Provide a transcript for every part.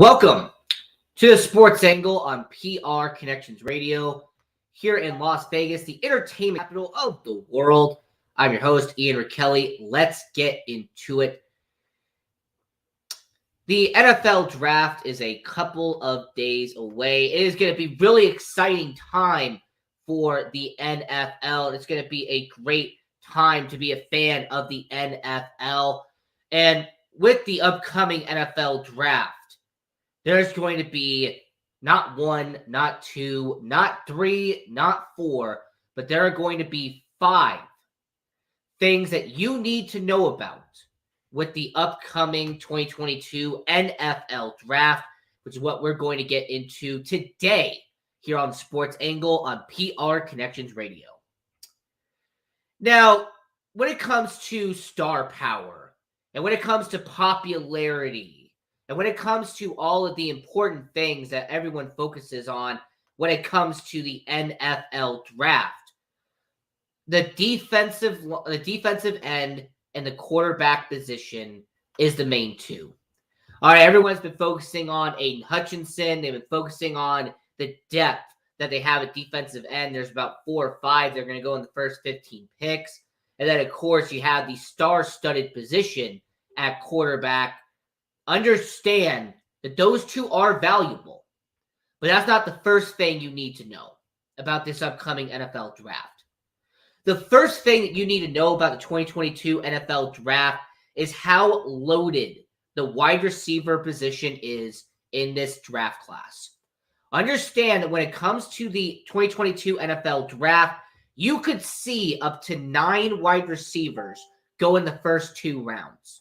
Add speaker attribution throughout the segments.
Speaker 1: Welcome to the Sports Angle on PR Connections Radio here in Las Vegas, the entertainment capital of the world. I'm your host, Ian Kelly. Let's get into it. The NFL Draft is a couple of days away. It is going to be really exciting time for the NFL. It's going to be a great time to be a fan of the NFL. And with the upcoming NFL Draft, there's going to be not one, not two, not three, not four, but there are going to be 5 things that you need to know about with the upcoming 2022 NFL Draft, which is what we're going to get into today here on Sports Angle on PR Connections Radio. Now, when it comes to star power and when it comes to popularity, and when it comes to all of the important things that everyone focuses on when it comes to the NFL Draft, the defensive end and the quarterback position is the main two. All right, everyone's been focusing on Aiden Hutchinson. They've been focusing on the depth that they have at defensive end. There's about 4 or 5. They're going to go in the first 15 picks. And then, of course, you have the star-studded position at quarterback. Understand that those two are valuable, but that's not the first thing you need to know about this upcoming NFL Draft. The first thing that you need to know about the 2022 NFL Draft is how loaded the wide receiver position is in this draft class. Understand that when it comes to the 2022 NFL Draft, you could see up to 9 wide receivers go in the first 2 rounds.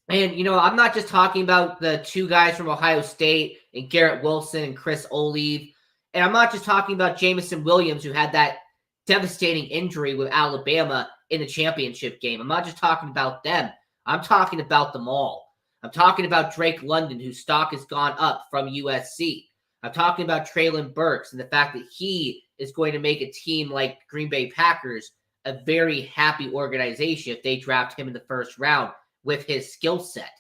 Speaker 1: And, I'm not just talking about the 2 guys from Ohio State and Garrett Wilson and Chris Olave. And I'm not just talking about Jamison Williams, who had that devastating injury with Alabama in the championship game. I'm not just talking about them. I'm talking about them all. I'm talking about Drake London, whose stock has gone up from USC. I'm talking about Treylon Burks and the fact that he is going to make a team like Green Bay Packers a very happy organization if they draft him in the first round with his skill set.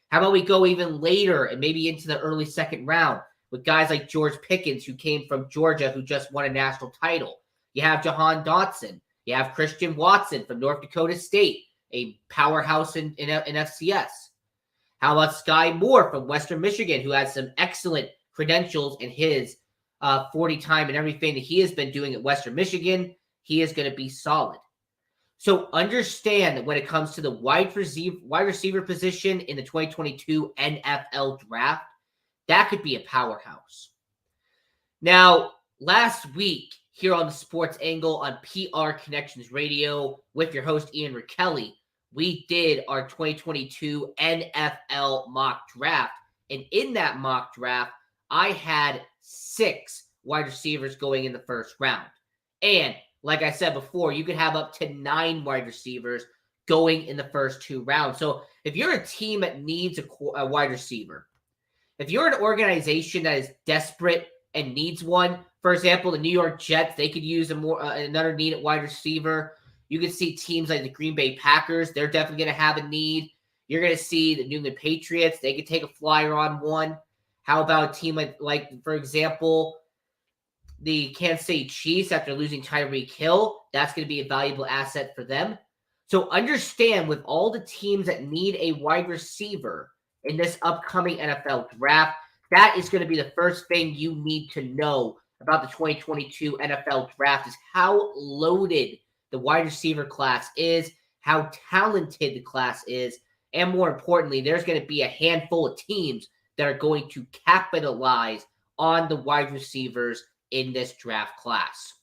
Speaker 1: How about we go even later and maybe into the early second round with guys like George Pickens, who came from Georgia, who just won a national title. You have Jahan Dotson. You have Christian Watson from North Dakota State, a powerhouse in FCS. How about Sky Moore from Western Michigan, who has some excellent credentials in his 40 time and everything that he has been doing at Western Michigan? He is going to be solid. So understand that when it comes to the wide receiver position in the 2022 NFL Draft, that could be a powerhouse. Now, last week here on the Sports Angle on PR Connections Radio with your host Ian Kelly, we did our 2022 NFL mock draft. And in that mock draft, I had 6 wide receivers going in the first round. And like I said before, you could have up to 9 wide receivers going in the first 2 rounds. So if you're a team that needs a wide receiver, if you're an organization that is desperate and needs one, for example, the New York Jets, they could use another need at wide receiver. You can see teams like the Green Bay Packers, they're definitely going to have a need. You're going to see the New England Patriots, they could take a flyer on one. How about a team like for example, the Kansas City Chiefs, after losing Tyreek Hill? That's going to be a valuable asset for them. So understand, with all the teams that need a wide receiver in this upcoming NFL Draft, that is going to be the first thing you need to know about the 2022 NFL Draft, is how loaded the wide receiver class is, how talented the class is, and more importantly, there's going to be a handful of teams that are going to capitalize on the wide receivers in this draft class.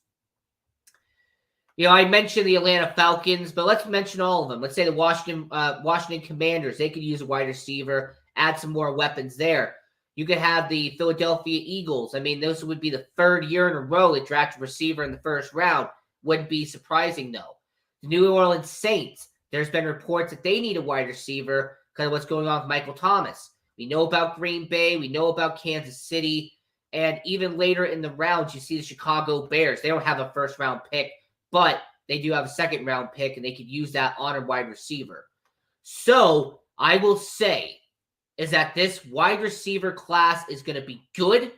Speaker 1: I mentioned the Atlanta Falcons, but let's mention all of them. Let's say the Washington Commanders. They could use a wide receiver, add some more weapons there. You could have the Philadelphia Eagles. I mean, this would be the 3rd year in a row they drafted a receiver in the first round. Wouldn't be surprising, though. The New Orleans Saints, there's been reports that they need a wide receiver because of what's going on with Michael Thomas. We know about Green Bay. We know about Kansas City. And even later in the rounds, you see the Chicago Bears. They don't have a first-round pick, but they do have a second-round pick, and they could use that on a wide receiver. So I will say is that this wide receiver class is going to be good.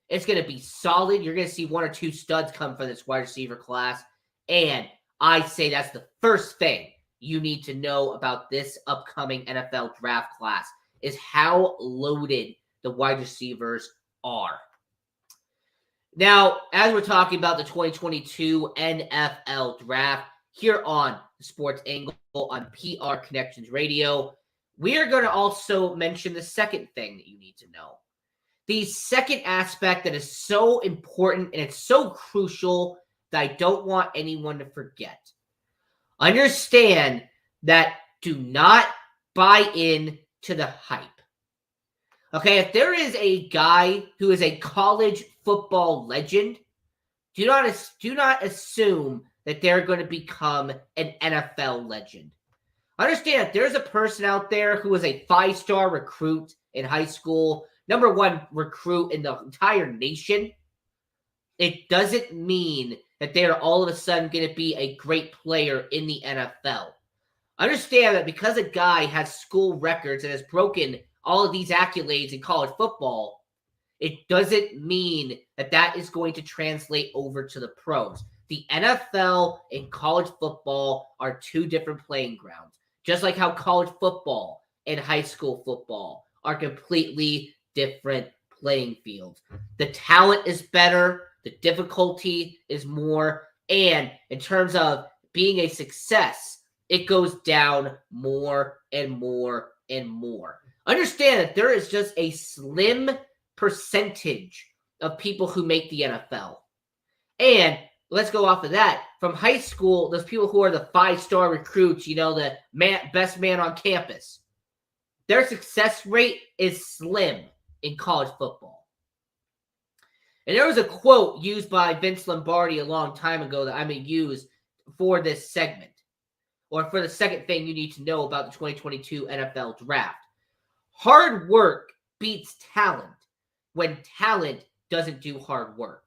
Speaker 1: It's going to be solid. You're going to see one or two studs come from this wide receiver class. And I say that's the first thing you need to know about this upcoming NFL draft class is how loaded the wide receivers are. Now, as we're talking about the 2022 NFL draft here on the Sports Angle on PR Connections Radio, we are going to also mention the second thing that you need to know. The second aspect that is so important and it's so crucial that I don't want anyone to forget. Understand that do not buy in to the hype. Okay, if there is a guy who is a college football legend, do not assume that they're going to become an NFL legend. Understand, if there's a person out there who was a 5-star recruit in high school, number 1 recruit in the entire nation, it doesn't mean that they are all of a sudden going to be a great player in the NFL. Understand that because a guy has school records and has broken all of these accolades in college football, it doesn't mean that that is going to translate over to the pros. The NFL and college football are two different playing grounds. Just like how college football and high school football are completely different playing fields. The talent is better, the difficulty is more, and in terms of being a success, it goes down more and more and more. Understand that there is just a slim percentage of people who make the NFL. And let's go off of that. From high school, those people who are the 5-star recruits, the best man on campus, their success rate is slim in college football. And there was a quote used by Vince Lombardi a long time ago that I'm going to use for this segment, or for the second thing you need to know about the 2022 NFL Draft. Hard work beats talent when talent doesn't do hard work.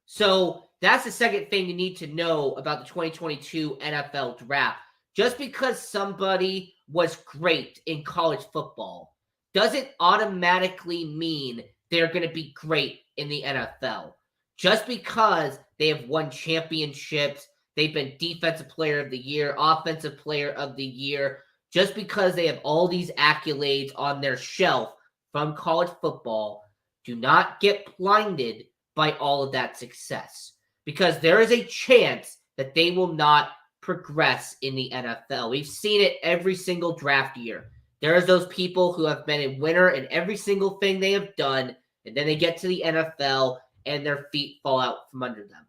Speaker 1: So that's the second thing you need to know about the 2022 NFL Draft. Just because somebody was great in college football doesn't automatically mean they're going to be great in the NFL. Just because they have won championships, they've been Defensive Player of the Year, Offensive Player of the Year, just because they have all these accolades on their shelf from college football, do not get blinded by all of that success. Because there is a chance that they will not progress in the NFL. We've seen it every single draft year. There's those people who have been a winner in every single thing they have done, and then they get to the NFL and their feet fall out from under them.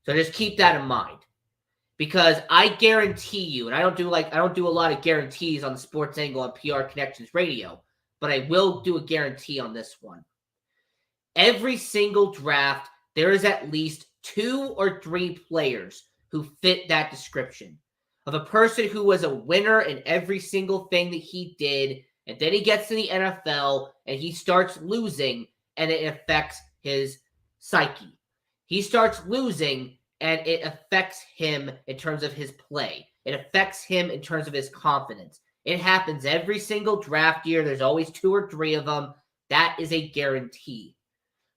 Speaker 1: So just keep that in mind. Because I guarantee you, and I don't do a lot of guarantees on the Sports Angle on PR Connections Radio, but I will do a guarantee on this one. Every single draft, there is at least 2 or 3 players who fit that description of a person who was a winner in every single thing that he did, and then he gets to the NFL and he starts losing, and it affects his psyche. He starts losing, and it affects him in terms of his play. It affects him in terms of his confidence. It happens every single draft year. There's always 2 or 3 of them. That is a guarantee.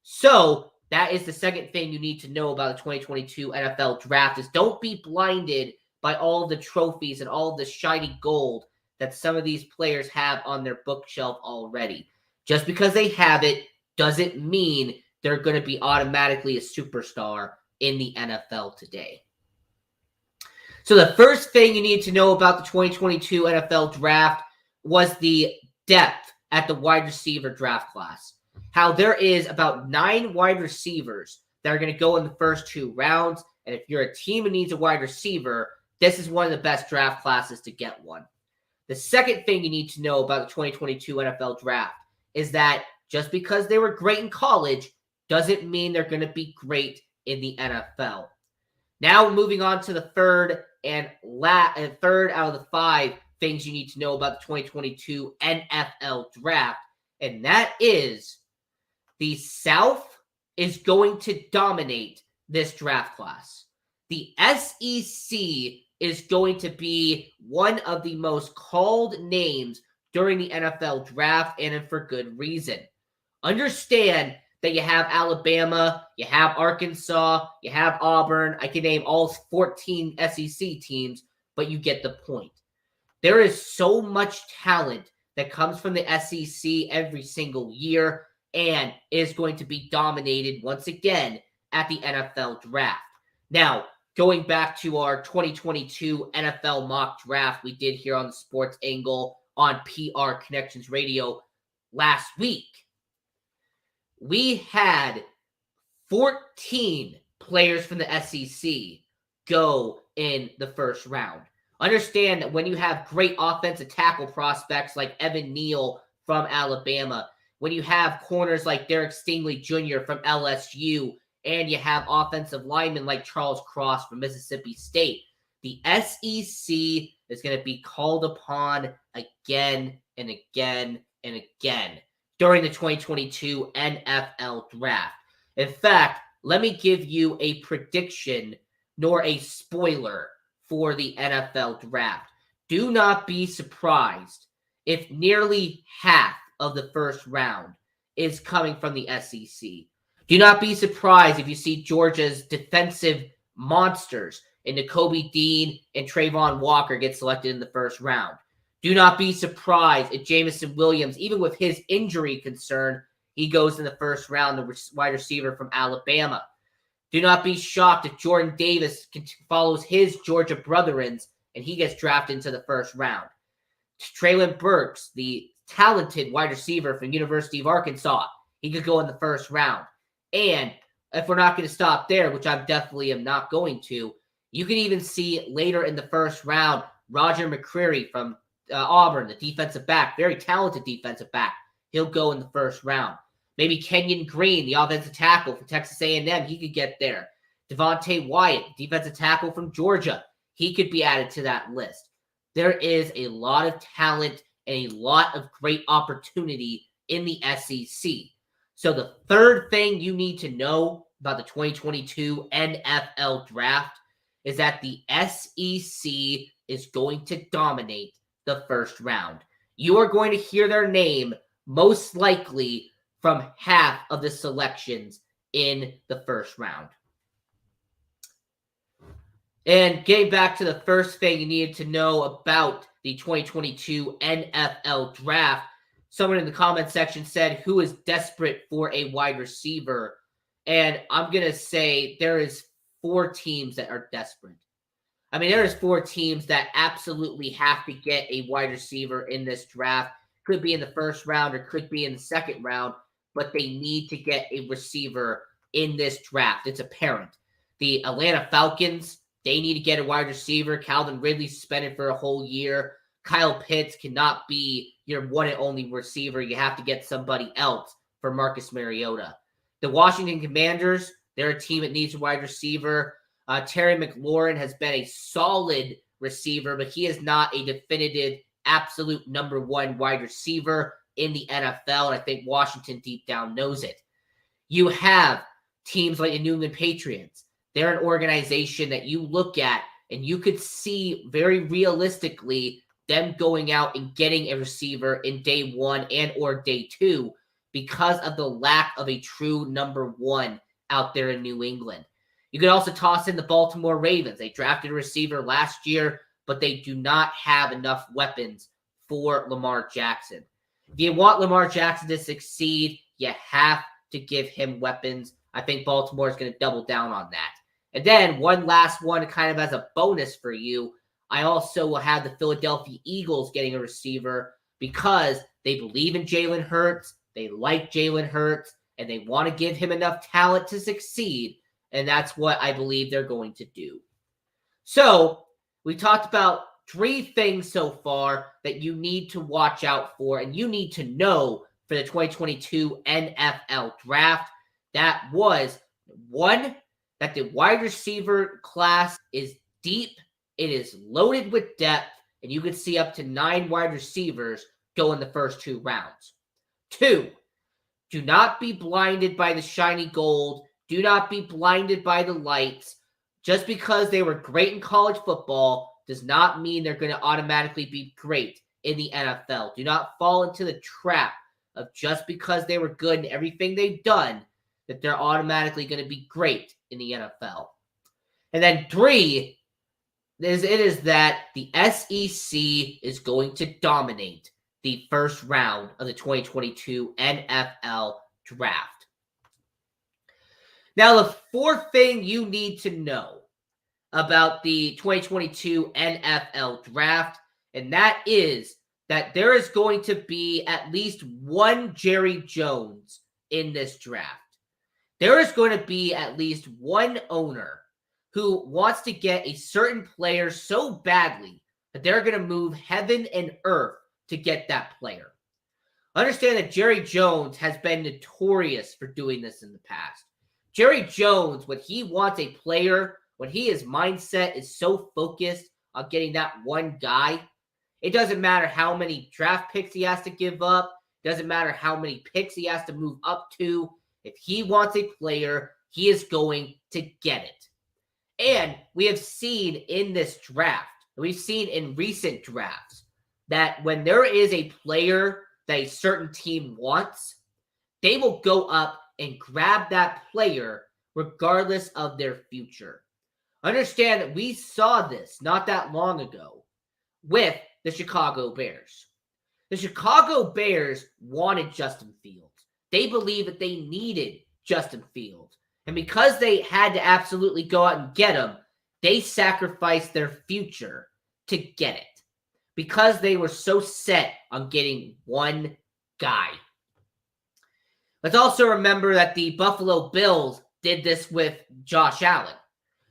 Speaker 1: So that is the second thing you need to know about the 2022 NFL Draft is don't be blinded by all of the trophies and all of the shiny gold that some of these players have on their bookshelf already. Just because they have it doesn't mean they're going to be automatically a superstar in the NFL today. So the first thing you need to know about the 2022 NFL Draft was the depth at the wide receiver draft class. How there is about 9 wide receivers that are going to go in the first 2 rounds. And if you're a team that needs a wide receiver, this is one of the best draft classes to get one. The second thing you need to know about the 2022 NFL Draft is that just because they were great in college doesn't mean they're going to be great in the NFL. Now moving on to the third out of the 5 things you need to know about the 2022 NFL Draft, and that is the South is going to dominate this draft class. The SEC is going to be one of the most called names during the NFL draft, and for good reason. Understand that you have Alabama, you have Arkansas, you have Auburn. I can name all 14 SEC teams, but you get the point. There is so much talent that comes from the SEC every single year and is going to be dominated once again at the NFL draft. Now, going back to our 2022 NFL mock draft we did here on the Sports Angle on PR Connections Radio last week, we had 14 players from the SEC go in the first round. Understand that when you have great offensive tackle prospects like Evan Neal from Alabama, when you have corners like Derek Stingley Jr. from LSU, and you have offensive linemen like Charles Cross from Mississippi State, the SEC is going to be called upon again and again and again during the 2022 NFL Draft. In fact, let me give you a prediction nor a spoiler for the NFL Draft. Do not be surprised if nearly half of the first round is coming from the SEC. Do not be surprised if you see Georgia's defensive monsters in Nakobe Dean and Trayvon Walker get selected in the first round. Do not be surprised if Jamison Williams, even with his injury concern, he goes in the first round, the wide receiver from Alabama. Do not be shocked if Jordan Davis follows his Georgia brethrens and he gets drafted into the first round. Treylon Burks, the talented wide receiver from University of Arkansas, he could go in the first round. And if we're not going to stop there, which I definitely am not going to, you can even see later in the first round, Roger McCreary from Auburn, the defensive back, very talented defensive back. He'll go in the first round. Maybe Kenyon Green, the offensive tackle for Texas A&M, he could get there. Devontae Wyatt, defensive tackle from Georgia, he could be added to that list. There is a lot of talent and a lot of great opportunity in the SEC. So the third thing you need to know about the 2022 NFL Draft is that the SEC is going to dominate the first round. You are going to hear their name most likely from half of the selections in the first round. And getting back to the first thing you needed to know about the 2022 NFL Draft, someone in the comment section said, who is desperate for a wide receiver? And I'm going to say there is 4 teams that are desperate. I mean, there is 4 teams that absolutely have to get a wide receiver in this draft. Could be in the first round or could be in the second round, but they need to get a receiver in this draft. It's apparent. The Atlanta Falcons, they need to get a wide receiver. Calvin Ridley suspended for a whole year. Kyle Pitts cannot be your one and only receiver. You have to get somebody else for Marcus Mariota. The Washington Commanders, they're a team that needs a wide receiver. Terry McLaurin has been a solid receiver, but he is not a definitive, absolute number one wide receiver in the NFL, and I think Washington deep down knows it. You have teams like the New England Patriots. They're an organization that you look at, and you could see very realistically them going out and getting a receiver in day 1 and or day 2 because of the lack of a true number 1 out there in New England. You could also toss in the Baltimore Ravens. They drafted a receiver last year, but they do not have enough weapons for Lamar Jackson. If you want Lamar Jackson to succeed, you have to give him weapons. I think Baltimore is going to double down on that. And then one last one kind of as a bonus for you, I also will have the Philadelphia Eagles getting a receiver because they believe in Jalen Hurts, they like Jalen Hurts, and they want to give him enough talent to succeed, and that's what I believe they're going to do. So, we talked about 3 things so far that you need to watch out for and you need to know for the 2022 NFL Draft. That was 1, that the wide receiver class is deep, it is loaded with depth, and you can see up to 9 wide receivers go in the first 2 rounds. 2, do not be blinded by the shiny gold. Do not be blinded by the lights. Just because they were great in college football does not mean they're going to automatically be great in the NFL. Do not fall into the trap of just because they were good in everything they've done, that they're automatically going to be great in the NFL. And then 3 is that the SEC is going to dominate the first round of the 2022 NFL Draft. Now, the 4th thing you need to know about the 2022 NFL Draft, and that is that there is going to be at least one Jerry Jones in this draft. There is going to be at least one owner who wants to get a certain player so badly that they're going to move heaven and earth to get that player. Understand that Jerry Jones has been notorious for doing this in the past. Jerry Jones, when he wants a player, when his mindset is so focused on getting that one guy, it doesn't matter how many draft picks he has to give up. It doesn't matter how many picks he has to move up to. If he wants a player, he is going to get it. And we have seen in this draft, we've seen in recent drafts, that when there is a player that a certain team wants, they will go up and grab that player regardless of their future. Understand that we saw this not that long ago with the Chicago Bears. The Chicago Bears wanted Justin Fields. They believed that they needed Justin Fields. And because they had to absolutely go out and get him, they sacrificed their future to get it. Because they were so set on getting one guy. Let's also remember that the Buffalo Bills did this with Josh Allen.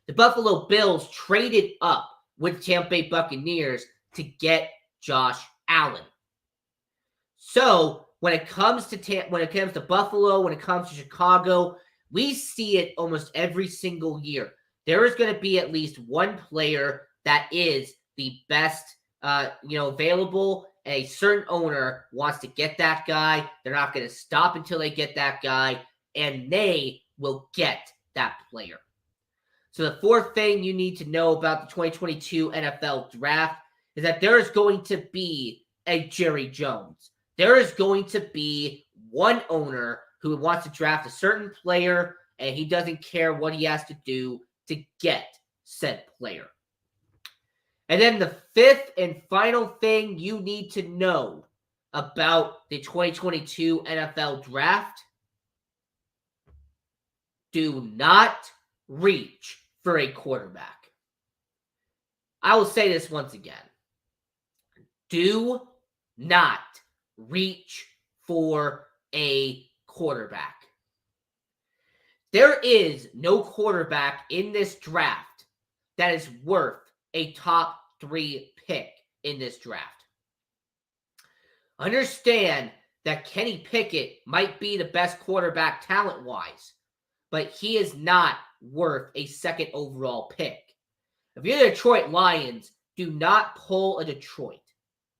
Speaker 1: The Buffalo Bills traded up with Tampa Bay Buccaneers to get Josh Allen. So when it comes to Buffalo, when it comes to Chicago, we see it almost every single year. There is going to be at least one player that is the best, available. A certain owner wants to get that guy. They're not going to stop until they get that guy, and they will get that player. So the 4th thing you need to know about the 2022 NFL Draft is that there is going to be a Jerry Jones. There is going to be one owner who wants to draft a certain player, and he doesn't care what he has to do to get said player. And then the 5th and final thing you need to know about the 2022 NFL Draft: do not reach for a quarterback. I will say this once again. Do not reach for a quarterback. There is no quarterback in this draft that is worth a top 3 pick in this draft. Understand that Kenny Pickett might be the best quarterback talent-wise, but he is not worth a 2nd overall pick. If you're the Detroit Lions, do not pull a Detroit.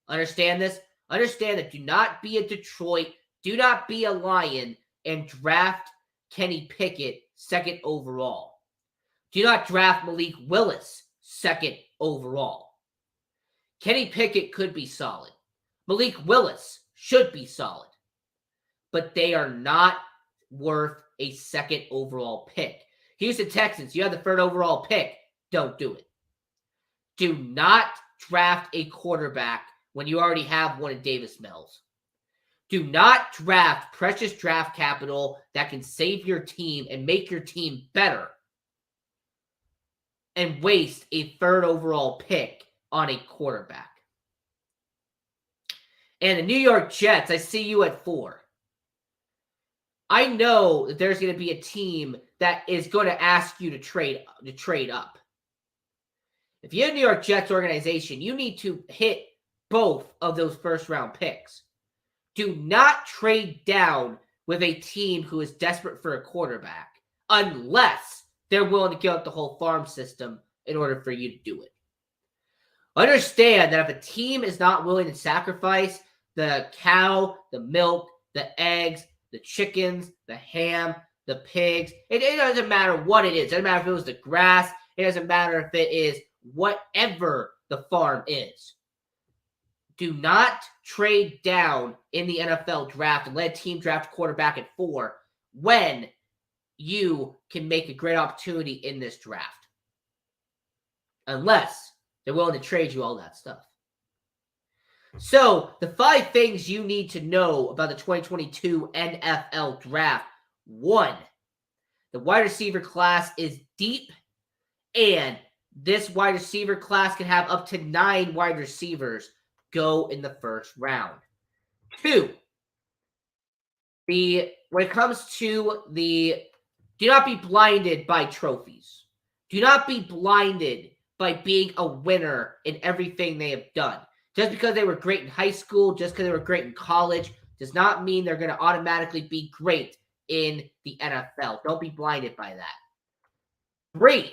Speaker 1: Understand this? Understand that do not be a Detroit, do not be a Lion, and draft Kenny Pickett 2nd overall. Do not draft Malik Willis 2nd overall. Kenny Pickett could be solid. Malik Willis should be solid. But they are not worth a 2nd overall pick. Houston Texans, you have the 3rd overall pick. Don't do it. Do not draft a quarterback when you already have one in Davis Mills. Do not draft precious draft capital that can save your team and make your team better and waste a 3rd overall pick on a quarterback. And the New York Jets, I see you at 4. I know that there's going to be a team that is going to ask you to trade up. If you're a New York Jets organization, you need to hit both of those 1st-round picks. Do not trade down with a team who is desperate for a quarterback unless they're willing to give up the whole farm system in order for you to do it. Understand that if a team is not willing to sacrifice the cow, the milk, the eggs, the chickens, the ham, the pigs, it doesn't matter what it is. It doesn't matter if it was the grass. It doesn't matter if it is whatever the farm is. do not trade down in the NFL draft and let a team draft a quarterback at 4 when you can make a great opportunity in this draft. Unless they're willing to trade you all that stuff. So, the 5 things you need to know about the 2022 NFL Draft. 1, the wide receiver class is deep, and this wide receiver class can have up to 9 wide receivers go in the first round. 2, when it comes to do not be blinded by trophies. Do not be blinded by being a winner in everything they have done. Just because they were great in high school, just because they were great in college, does not mean they're going to automatically be great in the NFL. Don't be blinded by that. 3,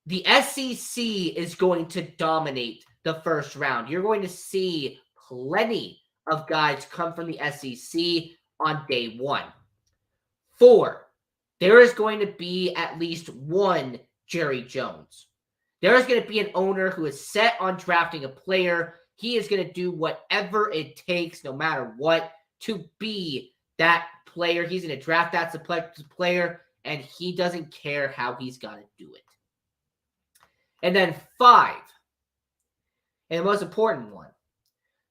Speaker 1: the SEC is going to dominate the first round. You're going to see plenty of guys come from the SEC on day 1. 4, there is going to be at least one Jerry Jones. There is going to be an owner who is set on drafting a player. He is going to do whatever it takes, no matter what, to be that player. He's going to draft that player, and he doesn't care how he's got to do it. And then 5, and the most important one,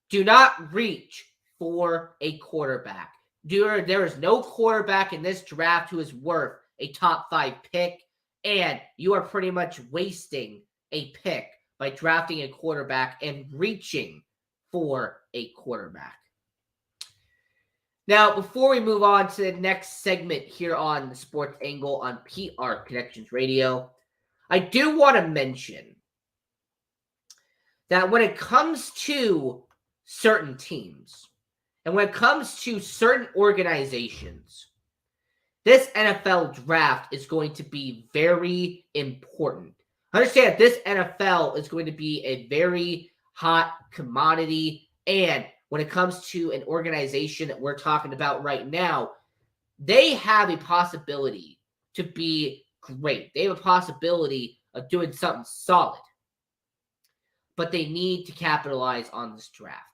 Speaker 1: do not reach for a quarterback. There is no quarterback in this draft who is worth a top 5 pick, and you are pretty much wasting a pick by drafting a quarterback and reaching for a quarterback. Now, before we move on to the next segment here on the Sports Angle on PR Connections Radio, I do want to mention that when it comes to certain teams and when it comes to certain organizations, this NFL draft is going to be very important. Understand that this NFL is going to be a very hot commodity, and when it comes to an organization that we're talking about right now, they have a possibility to be great. They have a possibility of doing something solid, but they need to capitalize on this draft.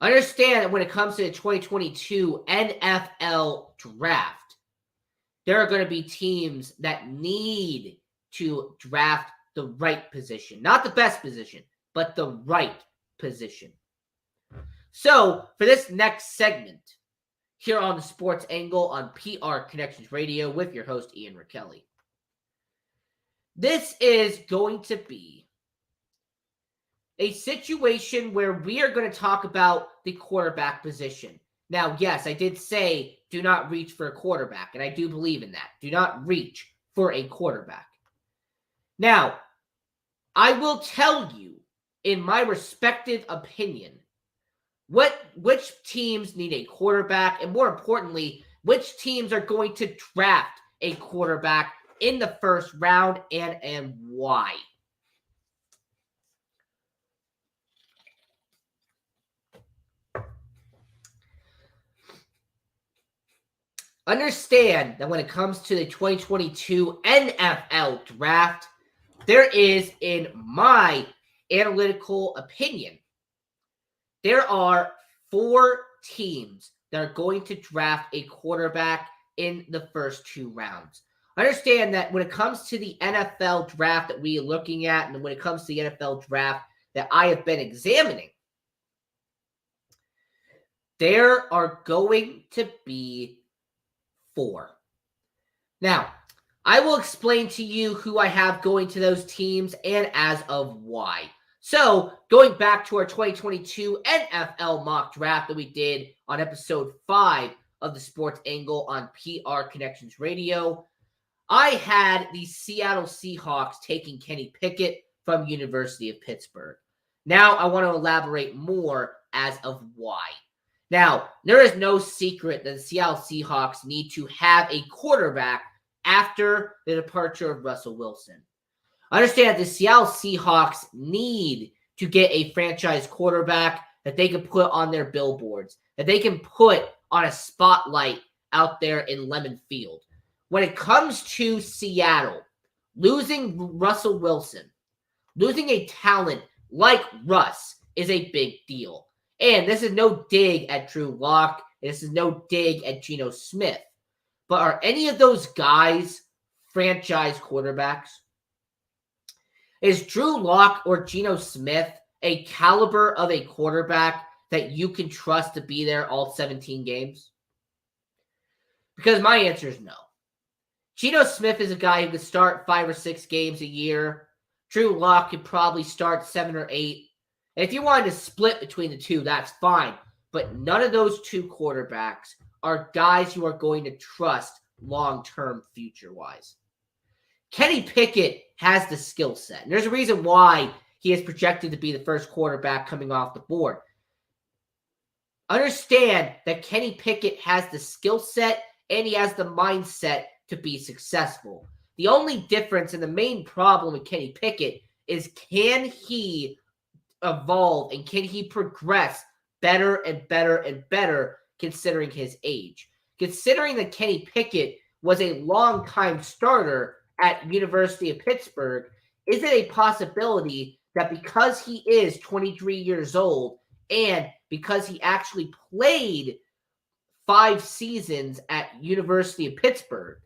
Speaker 1: Understand that when it comes to the 2022 NFL Draft, there are going to be teams that need to draft the right position. Not the best position, but the right position. So, for this next segment, here on the Sports Angle on PR Connections Radio with your host, Ian Rakelli. This is going to be a situation where we are going to talk about the quarterback position. Now, yes, I did say do not reach for a quarterback, and I do believe in that. Do not reach for a quarterback. Now, I will tell you, in my respective opinion, which teams need a quarterback, and more importantly, which teams are going to draft a quarterback in the first round and why. Understand that when it comes to the 2022 NFL Draft, there is, in my analytical opinion, there are 4 teams that are going to draft a quarterback in the first 2 rounds. Understand that when it comes to the NFL Draft that we are looking at, and when it comes to the NFL Draft that I have been examining, there are going to be 4. Now, I will explain to you who I have going to those teams and as of why. So, going back to our 2022 NFL mock draft that we did on episode 5 of the Sports Angle on PR Connections Radio, I had the Seattle Seahawks taking Kenny Pickett from University of Pittsburgh. Now, I want to elaborate more as of why. Now, there is no secret that the Seattle Seahawks need to have a quarterback after the departure of Russell Wilson. Understand that the Seattle Seahawks need to get a franchise quarterback that they can put on their billboards, that they can put on a spotlight out there in Lemon Field. When it comes to Seattle, losing Russell Wilson, losing a talent like Russ, is a big deal. And this is no dig at Drew Lock. This is no dig at Geno Smith. But are any of those guys franchise quarterbacks? Is Drew Lock or Geno Smith a caliber of a quarterback that you can trust to be there all 17 games? Because my answer is no. Geno Smith is a guy who could start 5 or 6 games a year. Drew Lock could probably start 7 or 8. And if you wanted to split between the two, that's fine. But none of those two quarterbacks are guys you are going to trust long-term future-wise. Kenny Pickett has the skill set. And there's a reason why he is projected to be the first quarterback coming off the board. Understand that Kenny Pickett has the skill set and he has the mindset to be successful. The only difference and the main problem with Kenny Pickett is, can he evolve and can he progress better and better and better considering his age? Considering that Kenny Pickett was a long-time starter at University of Pittsburgh, is it a possibility that because he is 23 years old and because he actually played 5 seasons at University of Pittsburgh,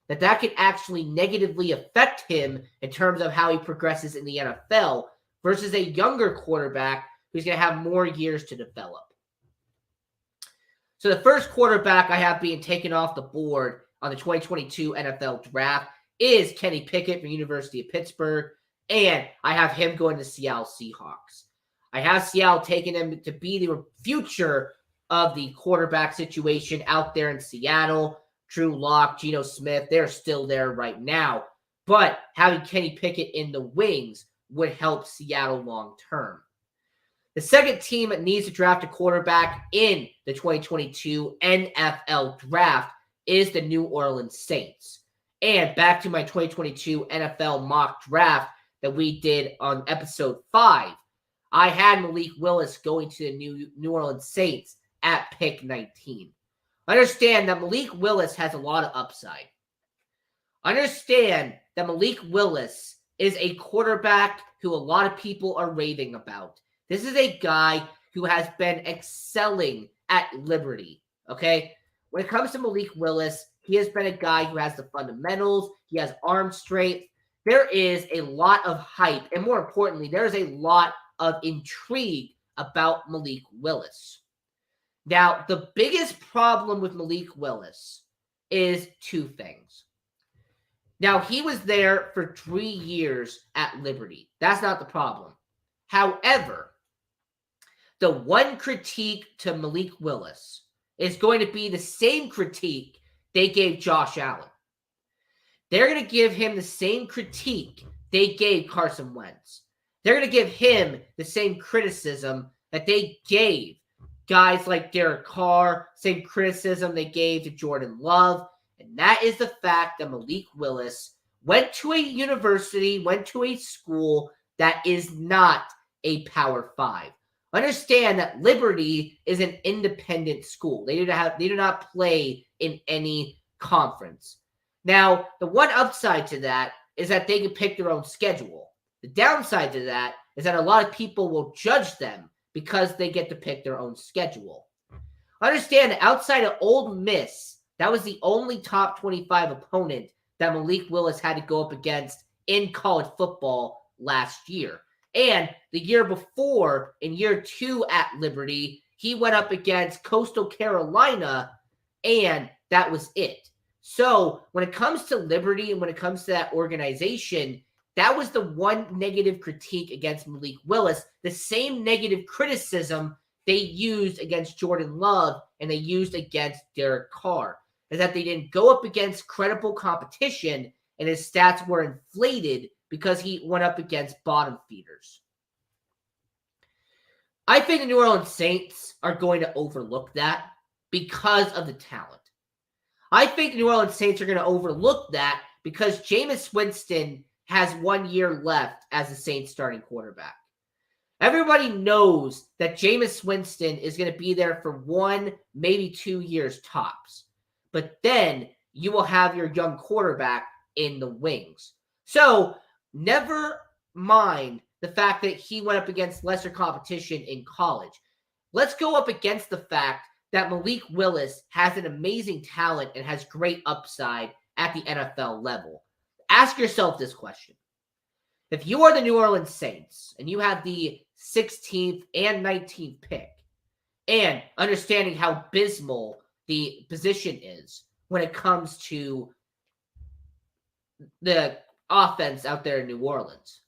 Speaker 1: that could actually negatively affect him in terms of how he progresses in the NFL versus a younger quarterback who's going to have more years to develop? So the first quarterback I have being taken off the board on the 2022 NFL Draft is Kenny Pickett from University of Pittsburgh, and I have him going to Seattle Seahawks. I have Seattle taking him to be the future of the quarterback situation out there in Seattle. Drew Lock, Geno Smith, they're still there right now. But having Kenny Pickett in the wings would help Seattle long term. The second team that needs to draft a quarterback in the 2022 NFL Draft is the New Orleans Saints. And back to my 2022 NFL mock draft that we did on episode 5, I had Malik Willis going to the New Orleans Saints at pick 19. Understand that Malik Willis has a lot of upside. Understand that Malik Willis is a quarterback who a lot of people are raving about. This is a guy who has been excelling at Liberty, okay? When it comes to Malik Willis, he has been a guy who has the fundamentals. He has arm strength. There is a lot of hype, and more importantly, there is a lot of intrigue about Malik Willis. Now, the biggest problem with Malik Willis is 2 things. Now, he was there for 3 years at Liberty. That's not the problem. However, the one critique to Malik Willis is going to be the same critique they gave Josh Allen. They're going to give him the same critique they gave Carson Wentz. They're going to give him the same criticism that they gave guys like Derek Carr, same criticism they gave to Jordan Love. And that is the fact that Malik Willis went to a university, went to a school that is not a Power 5. Understand that Liberty is an independent school. They do not play in any conference. Now, the one upside to that is that they can pick their own schedule. The downside to that is that a lot of people will judge them because they get to pick their own schedule. Understand that outside of Ole Miss, that was the only top 25 opponent that Malik Willis had to go up against in college football last year. And the year before, in year 2 at Liberty, he went up against Coastal Carolina, and that was it. So when it comes to Liberty and when it comes to that organization, that was the one negative critique against Malik Willis, the same negative criticism they used against Jordan Love and they used against Derek Carr, is that they didn't go up against credible competition and his stats were inflated because he went up against bottom feeders. I think the New Orleans Saints are going to overlook that because of the talent. I think the New Orleans Saints are going to overlook that because Jameis Winston has 1 year left as the Saints starting quarterback. Everybody knows that Jameis Winston is going to be there for 1, maybe 2 years tops. But then you will have your young quarterback in the wings. So never mind the fact that he went up against lesser competition in college. Let's go up against the fact that Malik Willis has an amazing talent and has great upside at the NFL level. Ask yourself this question. If you are the New Orleans Saints and you have the 16th and 19th pick, and understanding how abysmal the position is when it comes to the offense out there in New Orleans,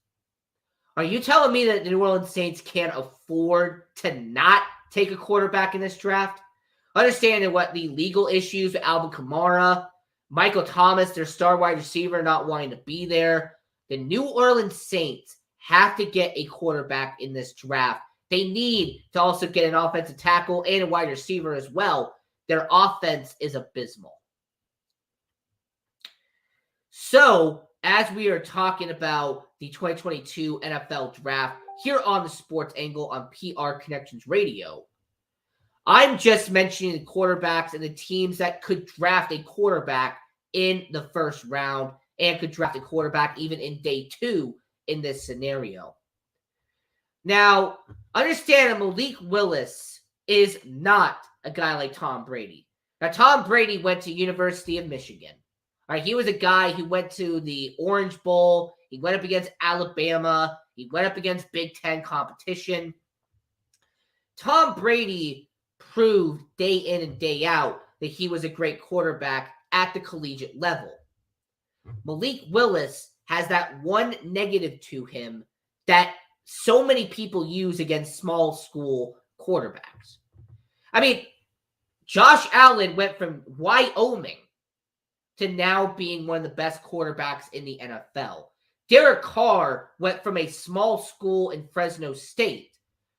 Speaker 1: are you telling me that the New Orleans Saints can't afford to not take a quarterback in this draft? Understanding what the legal issues with Alvin Kamara, Michael Thomas, their star wide receiver, not wanting to be there. The New Orleans Saints have to get a quarterback in this draft. They need to also get an offensive tackle and a wide receiver as well. Their offense is abysmal. So, as we are talking about the 2022 NFL Draft here on the Sports Angle on PR Connections Radio, I'm just mentioning the quarterbacks and the teams that could draft a quarterback in the first round and could draft a quarterback even in day 2 in this scenario. Now, understand that Malik Willis is not a guy like Tom Brady. Now, Tom Brady went to University of Michigan. All right, he was a guy who went to the Orange Bowl. He went up against Alabama. He went up against Big Ten competition. Tom Brady proved day in and day out that he was a great quarterback at the collegiate level. Malik Willis has that one negative to him that so many people use against small school quarterbacks. I mean, Josh Allen went from Wyoming to now being one of the best quarterbacks in the NFL. Derek Carr went from a small school in Fresno State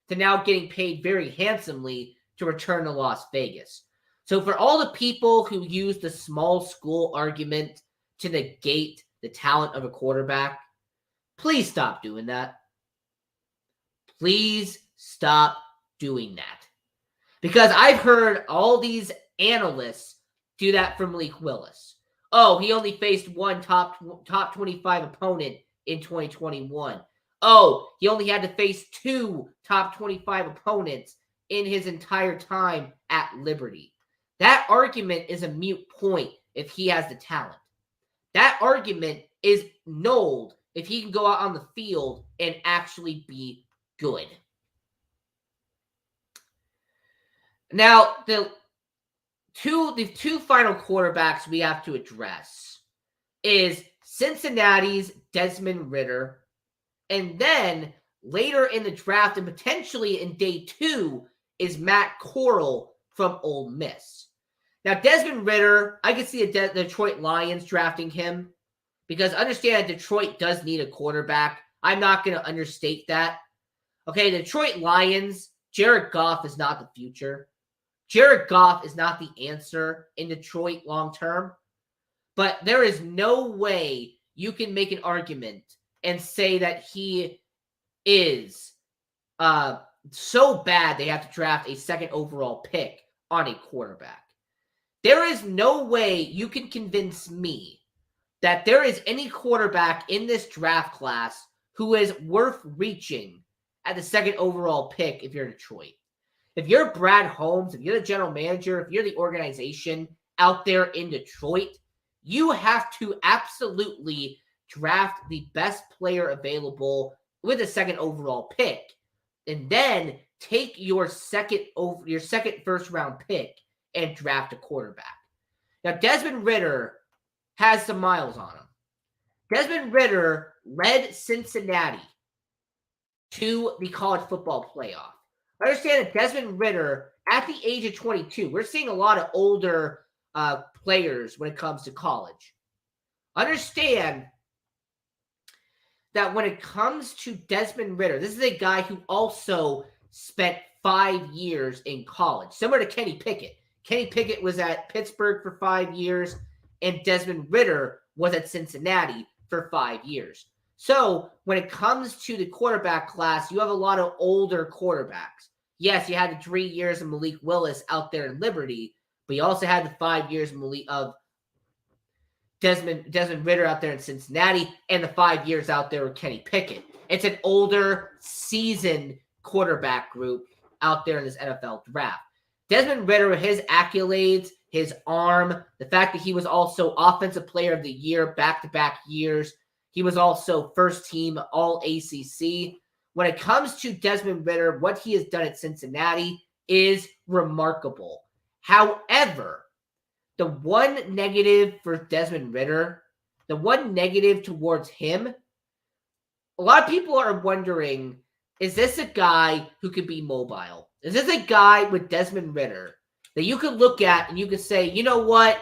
Speaker 1: to now getting paid very handsomely to return to Las Vegas. So for all the people who use the small school argument to negate the talent of a quarterback, please stop doing that. Please stop doing that. Because I've heard all these analysts do that for Malik Willis. Oh, he only faced one top 25 opponent in 2021. Oh, he only had to face 2 top 25 opponents in his entire time at Liberty. That argument is a moot point if he has the talent. That argument is nulled if he can go out on the field and actually be good. Now, the two final quarterbacks we have to address is Cincinnati's Desmond Ritter, and then later in the draft and potentially in day 2 is Matt Corral from Ole Miss. Now, Desmond Ritter, I can see the Detroit Lions drafting him because understand Detroit does need a quarterback. I'm not going to understate that. Okay, the Detroit Lions, Jared Goff is not the future. Jared Goff is not the answer in Detroit long term. But there is no way you can make an argument and say that he is so bad they have to draft a second overall pick on a quarterback. There is no way you can convince me that there is any quarterback in this draft class who is worth reaching at the second overall pick if you're Detroit. If you're Brad Holmes, if you're the general manager, if you're the organization out there in Detroit, you have to absolutely draft the best player available with a second overall pick, and then take your second first round pick and draft a quarterback. Now, Desmond Ritter has some miles on him. Desmond Ritter led Cincinnati to the college football playoff. Understand that Desmond Ritter, at the age of 22, we're seeing a lot of older players when it comes to college. Understand that when it comes to Desmond Ritter, this is a guy who also spent 5 years in college, similar to Kenny Pickett. Kenny Pickett was at Pittsburgh for 5 years, and Desmond Ritter was at Cincinnati for 5 years. So when it comes to the quarterback class, you have a lot of older quarterbacks. Yes, you had the 3 years of Malik Willis out there in Liberty, but you also had the 5 years of Desmond Ritter out there in Cincinnati and the 5 years out there with Kenny Pickett. It's an older, seasoned quarterback group out there in this NFL draft. Desmond Ritter, his accolades, his arm, the fact that he was also Offensive Player of the Year back-to-back years. He was also first team All-ACC. When it comes to Desmond Ritter, what he has done at Cincinnati is remarkable. However, the one negative for Desmond Ritter, the one negative towards him, a lot of people are wondering, is this a guy who could be mobile? Is this a guy with Desmond Ritter that you could look at and you could say, you know what?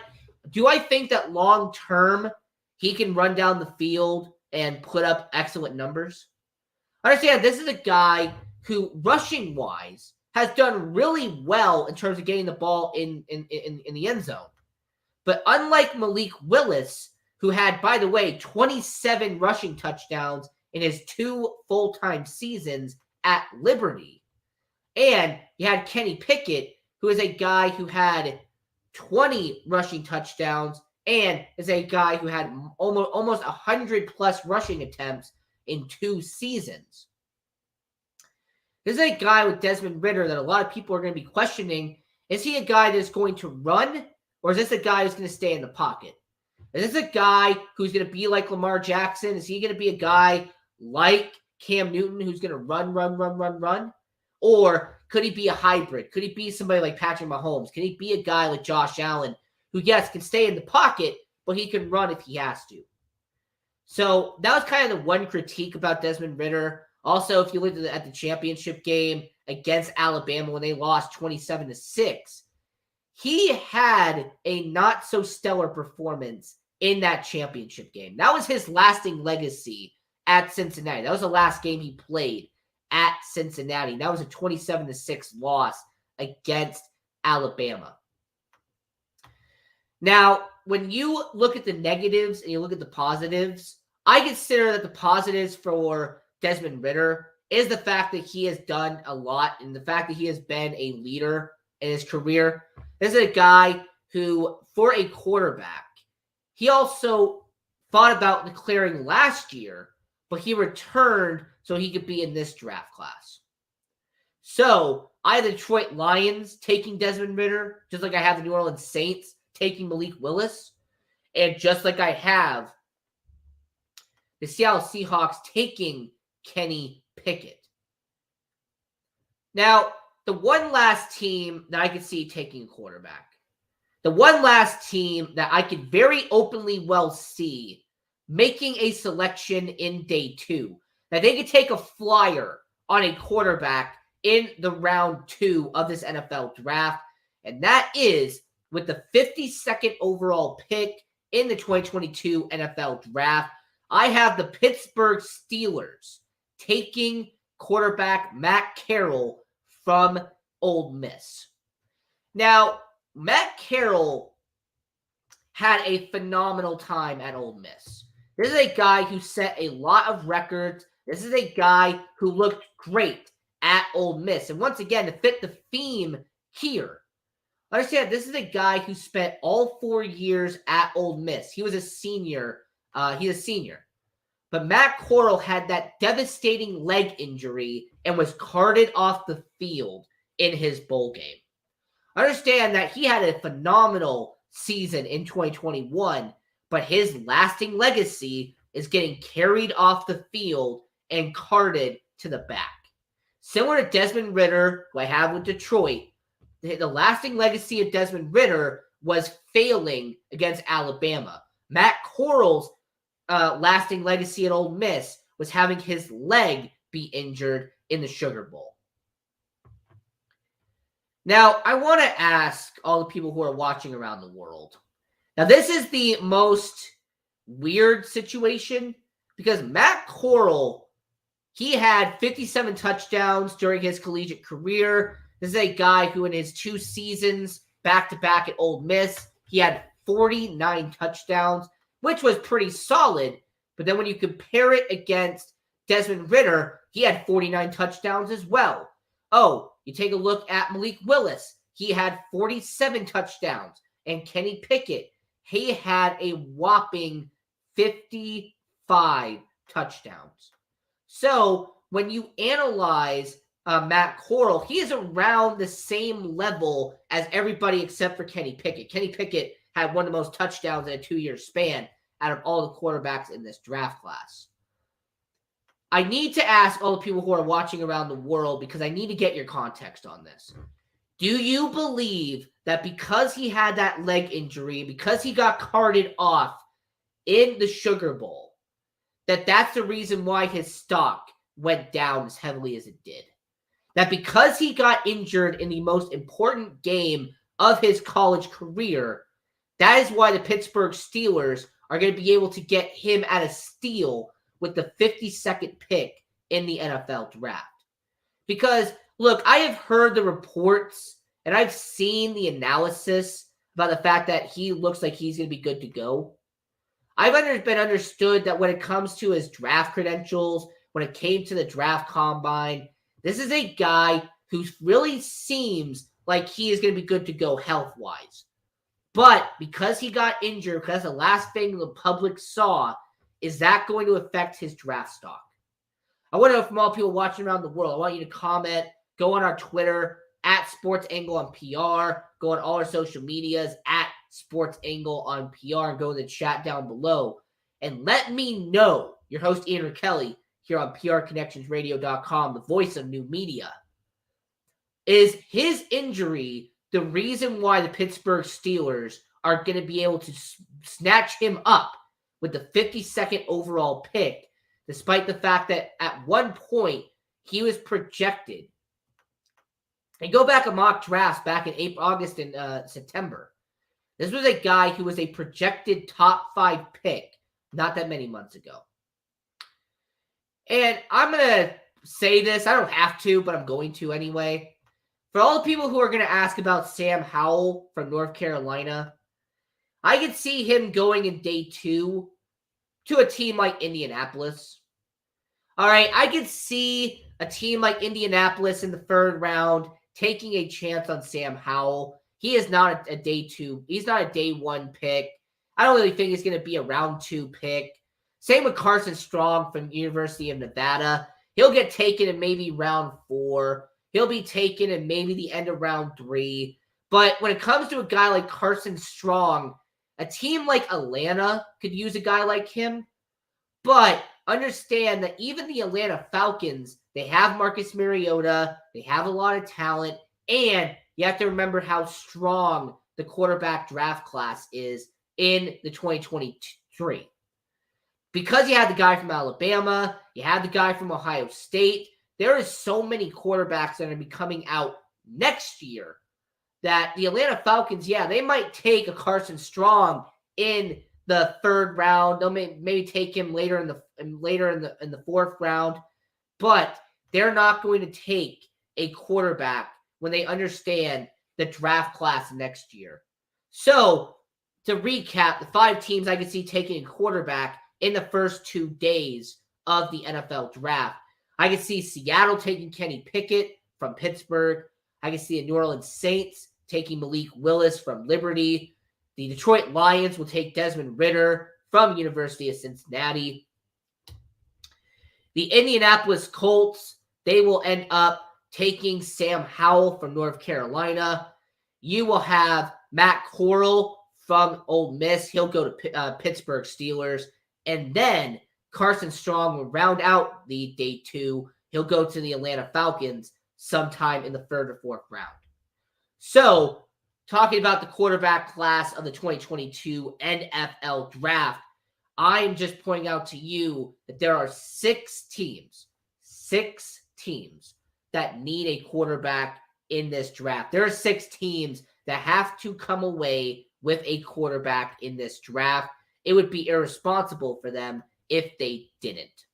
Speaker 1: Do I think that long term he can run down the field and put up excellent numbers? Understand, this is a guy who, rushing wise, has done really well in terms of getting the ball in the end zone. But unlike Malik Willis, who had, by the way, 27 rushing touchdowns in his 2 full-time seasons at Liberty, and you had Kenny Pickett, who is a guy who had 20 rushing touchdowns and is a guy who had almost 100-plus rushing attempts in 2 seasons. This is a guy with Desmond Ritter that a lot of people are going to be questioning. Is he a guy that's going to run, or is this a guy who's going to stay in the pocket? Is this a guy who's going to be like Lamar Jackson? Is he going to be a guy like Cam Newton who's going to run? Or could he be a hybrid? Could he be somebody like Patrick Mahomes? Can he be a guy like Josh Allen who, yes, can stay in the pocket, but he can run if he has to? So that was kind of the one critique about Desmond Ritter. Also, if you look at the championship game against Alabama when they lost 27-6, he had a not-so-stellar performance in that championship game. That was his lasting legacy at Cincinnati. That was the last game he played at Cincinnati. That was a 27-6 loss against Alabama. Now, when you look at the negatives and you look at the positives, I consider that the positives for Desmond Ritter is the fact that he has done a lot and the fact that he has been a leader in his career. This is a guy who, for a quarterback, he also thought about declaring last year, but he returned so he could be in this draft class. So I have the Detroit Lions taking Desmond Ritter, just like I have the New Orleans Saints taking Malik Willis, and just like I have the Seattle Seahawks taking Kenny Pickett. Now, the one last team that I could see taking a quarterback, the one last team that I could very openly well see making a selection in day 2, that they could take a flyer on a quarterback in the round 2 of this NFL draft, and that is with the 52nd overall pick in the 2022 NFL draft. I have the Pittsburgh Steelers taking quarterback Matt Carroll from Ole Miss. Now, Matt Carroll had a phenomenal time at Ole Miss. This is a guy who set a lot of records. This is a guy who looked great at Ole Miss. And once again, to fit the theme here, understand this is a guy who spent all 4 years at Ole Miss. He was a senior. But Matt Corral had that devastating leg injury and was carted off the field in his bowl game. Understand that he had a phenomenal season in 2021, but his lasting legacy is getting carried off the field and carted to the back. Similar to Desmond Ritter, who I have with Detroit, the lasting legacy of Desmond Ritter was failing against Alabama. Matt Corral's lasting legacy at Ole Miss was having his leg be injured in the Sugar Bowl. Now, I want to ask all the people who are watching around the world. Now, this is the most weird situation because Matt Corral, he had 57 touchdowns during his collegiate career. This is a guy who in his 2 seasons back-to-back at Ole Miss, he had 49 touchdowns, which was pretty solid. But then when you compare it against Desmond Ritter, he had 49 touchdowns as well. Oh, you take a look at Malik Willis. He had 47 touchdowns. And Kenny Pickett, he had a whopping 55 touchdowns. So when you analyze Matt Corral, he is around the same level as everybody except for Kenny Pickett. Kenny Pickett had one of the most touchdowns in a 2-year span out of all the quarterbacks in this draft class. I need to ask all the people who are watching around the world, because I need to get your context on this. Do you believe that because he had that leg injury, because he got carted off in the Sugar Bowl, that that's the reason why his stock went down as heavily as it did? That because he got injured in the most important game of his college career, that is why the Pittsburgh Steelers are going to be able to get him at a steal with the 52nd pick in the NFL draft. Because, look, I have heard the reports and I've seen the analysis about the fact that he looks like he's going to be good to go. I've been understood that when it comes to his draft credentials, when it came to the draft combine, this is a guy who really seems like he is going to be good to go health-wise. But because he got injured, because the last thing the public saw, is that going to affect his draft stock? I want to know from all people watching around the world. I want you to comment, go on our Twitter, at SportsAngle on PR, go on all our social medias, at SportsAngle on PR, and go in the chat down below. And let me know, your host Ian Kelly, here on PRConnectionsRadio.com, the voice of new media. Is his injury the reason why the Pittsburgh Steelers are going to be able to snatch him up with the 52nd overall pick, despite the fact that at one point he was projected? And go back a mock drafts back in April, August, and September. This was a guy who was a projected top 5 pick not that many months ago. And I'm going to say this. I don't have to, but I'm going to anyway. For all the people who are going to ask about Sam Howell from North Carolina, I could see him going in day 2 to a team like Indianapolis. All right, I could see a team like Indianapolis in the 3rd round taking a chance on Sam Howell. He is not a day 2. He's not a day 1 pick. I don't really think he's going to be a round 2 pick. Same with Carson Strong from University of Nevada. He'll get taken in maybe round 4. He'll be taken in maybe the end of round 3. But when it comes to a guy like Carson Strong, a team like Atlanta could use a guy like him. But understand that even the Atlanta Falcons, they have Marcus Mariota, they have a lot of talent, and you have to remember how strong the quarterback draft class is in the 2023. Because you had the guy from Alabama, you had the guy from Ohio State, there is so many quarterbacks that are going to be coming out next year that the Atlanta Falcons, yeah, they might take a Carson Strong in the 3rd round. They'll maybe take him later in the 4th round, but they're not going to take a quarterback when they understand the draft class next year. So to recap, the 5 teams I could see taking a quarterback in the first 2 days of the NFL draft. I could see Seattle taking Kenny Pickett from Pittsburgh. I could see the New Orleans Saints taking Malik Willis from Liberty. The Detroit Lions will take Desmond Ritter from University of Cincinnati. The Indianapolis Colts, they will end up taking Sam Howell from North Carolina. You will have Matt Corral from Ole Miss. He'll go to Pittsburgh Steelers. And then Carson Strong will round out the day 2. He'll go to the Atlanta Falcons sometime in the 3rd or 4th round. So, talking about the quarterback class of the 2022 NFL Draft, I'm just pointing out to you that there are 6 teams that need a quarterback in this draft. There are 6 teams that have to come away with a quarterback in this draft. It would be irresponsible for them if they didn't.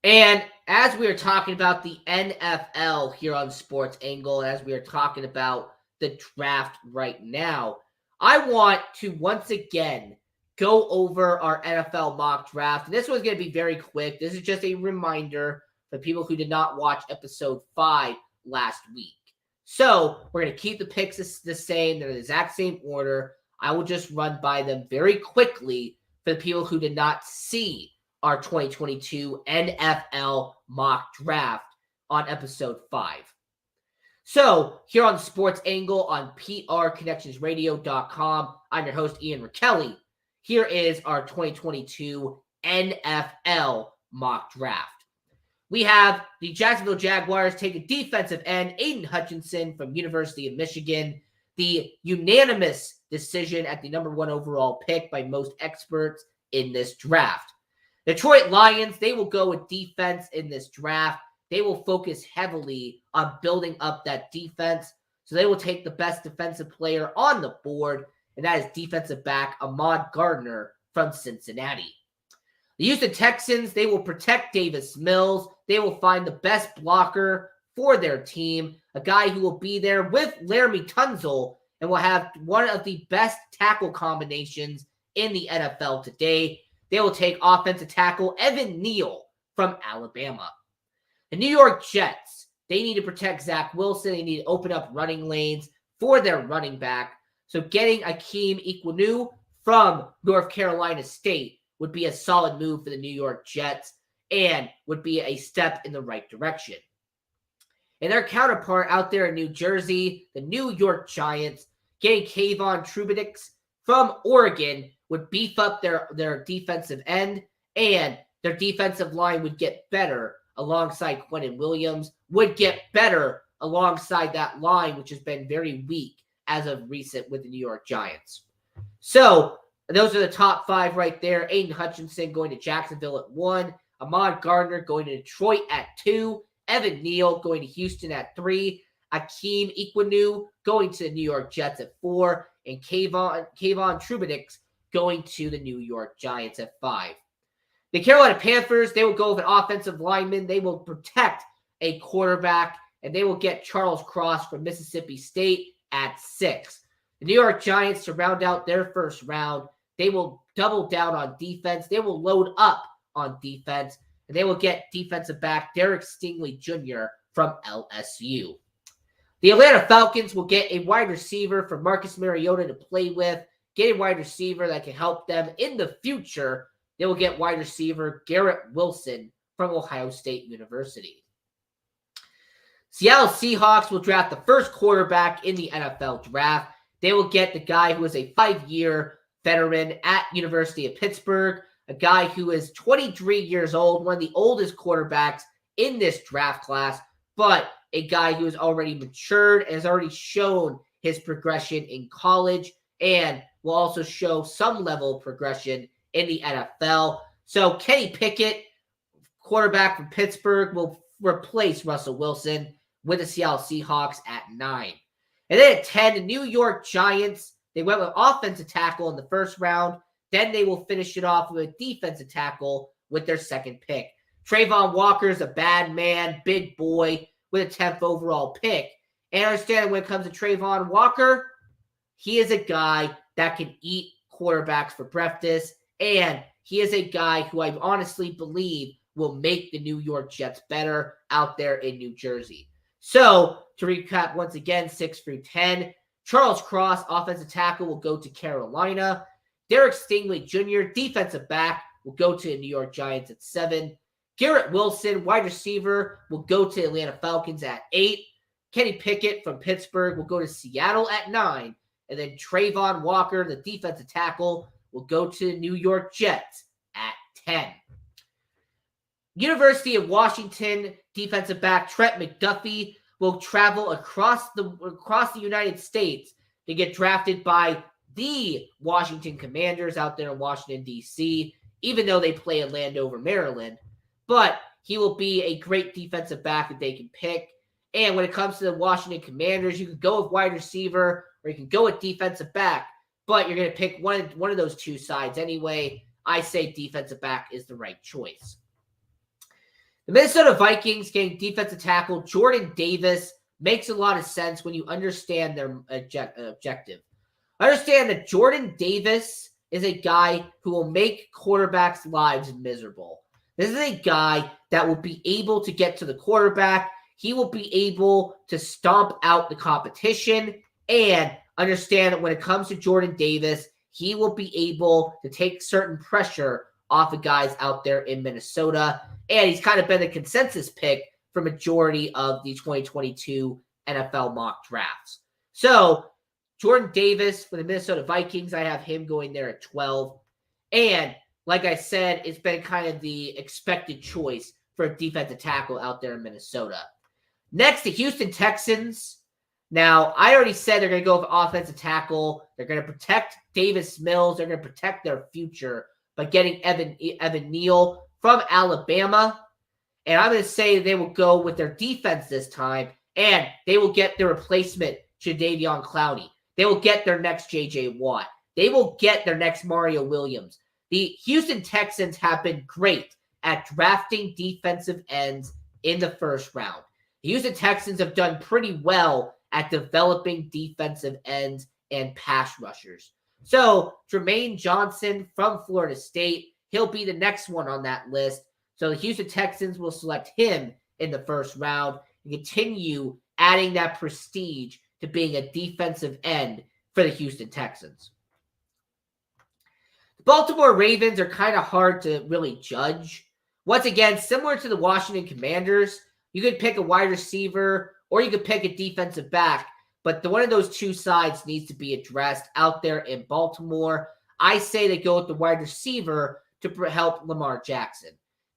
Speaker 1: And as we are talking about the NFL here on Sports Angle, as we are talking about the draft right now, I want to once again go over our NFL mock draft. And this one's going to be very quick. This is just a reminder for people who did not watch episode 5 last week. So we're going to keep the picks the same. They're in the exact same order. I will just run by them very quickly for the people who did not see our 2022 NFL mock draft on episode 5. So, here on the Sports Angle on prconnectionsradio.com, I'm your host, Ian Rakelli. Here is our 2022 NFL mock draft. We have the Jacksonville Jaguars take a defensive end, Aiden Hutchinson from University of Michigan. The unanimous decision at the number 1 overall pick by most experts in this draft. Detroit Lions, they will go with defense in this draft. They will focus heavily on building up that defense. So they will take the best defensive player on the board, and that is defensive back Ahmad Gardner from Cincinnati. The Houston Texans, they will protect Davis Mills. They will find the best blocker for their team, a guy who will be there with Laramie Tunsil and will have one of the best tackle combinations in the NFL today. They will take offensive tackle Evan Neal from Alabama. The New York Jets, they need to protect Zach Wilson. They need to open up running lanes for their running back. So getting Akeem Ikwonu from North Carolina State would be a solid move for the New York Jets and would be a step in the right direction. And their counterpart out there in New Jersey, the New York Giants, getting Kayvon Thibodeaux from Oregon would beef up their defensive end, and their defensive line would get better alongside Quinnen Williams, would get better alongside that line, which has been very weak as of recent with the New York Giants. So those are the top 5 right there. Aiden Hutchinson going to Jacksonville at 1. Ahmad Gardner going to Detroit at 2. Evan Neal going to Houston at 3. Akeem Ikwonu going to the New York Jets at 4. And Kayvon Thibodeaux going to the New York Giants at 5. The Carolina Panthers, they will go with an offensive lineman. They will protect a quarterback, and they will get Charles Cross from Mississippi State at 6. The New York Giants, to round out their first round, they will double down on defense. They will load up on defense, and they will get defensive back Derek Stingley Jr. from LSU. The Atlanta Falcons will get a wide receiver for Marcus Mariota to play with, get a wide receiver that can help them in the future. They will get wide receiver Garrett Wilson from Ohio State University. Seattle Seahawks will draft the first quarterback in the NFL draft. They will get the guy who is a 5-year veteran at University of Pittsburgh, a guy who is 23 years old, one of the oldest quarterbacks in this draft class, but a guy who has already matured and has already shown his progression in college and will also show some level of progression in the NFL. So Kenny Pickett, quarterback from Pittsburgh, will replace Russell Wilson with the Seattle Seahawks at 9. And then at 10, the New York Giants, they went with offensive tackle in the first round. Then they will finish it off with a defensive tackle with their second pick. Trayvon Walker is a bad man, big boy, with a 10th overall pick. And understand when it comes to Trayvon Walker, he is a guy that can eat quarterbacks for breakfast. And he is a guy who I honestly believe will make the New York Jets better out there in New Jersey. So, to recap once again, 6 through 10, Charles Cross, offensive tackle, will go to Carolina. Derek Stingley Jr., defensive back, will go to the New York Giants at 7. Garrett Wilson, wide receiver, will go to Atlanta Falcons at 8. Kenny Pickett from Pittsburgh will go to Seattle at 9. And then Trayvon Walker, the defensive tackle, will go to the New York Jets at 10. University of Washington defensive back Trent McDuffie will travel across the United States to get drafted by the Washington Commanders out there in Washington, D.C., even though they play in Landover, Maryland. But he will be a great defensive back that they can pick. And when it comes to the Washington Commanders, you can go with wide receiver or you can go with defensive back, but you're going to pick one of those two sides anyway. I say defensive back is the right choice. The Minnesota Vikings getting defensive tackle Jordan Davis makes a lot of sense when you understand their objective. Understand that Jordan Davis is a guy who will make quarterbacks' lives miserable. This is a guy that will be able to get to the quarterback. He will be able to stomp out the competition, and understand that when it comes to Jordan Davis, he will be able to take certain pressure off of guys out there in Minnesota. And he's kind of been the consensus pick for majority of the 2022 NFL mock drafts. So Jordan Davis for the Minnesota Vikings, I have him going there at 12. And like I said, it's been kind of the expected choice for a defensive tackle out there in Minnesota. Next, the Houston Texans. Now, I already said they're going to go with offensive tackle. They're going to protect Davis Mills. They're going to protect their future by getting Evan Neal from Alabama. And I'm going to say they will go with their defense this time, and they will get their replacement, Jadeveon Clowney. They will get their next J.J. Watt. They will get their next Mario Williams. The Houston Texans have been great at drafting defensive ends in the first round. The Houston Texans have done pretty well at developing defensive ends and pass rushers. So Jermaine Johnson from Florida State, he'll be the next one on that list. So the Houston Texans will select him in the first round and continue adding that prestige to being a defensive end for the Houston Texans. The Baltimore Ravens are kind of hard to really judge. Once again, similar to the Washington Commanders, you could pick a wide receiver or you could pick a defensive back, but one of those two sides needs to be addressed out there in Baltimore. I say they go with the wide receiver to help Lamar Jackson.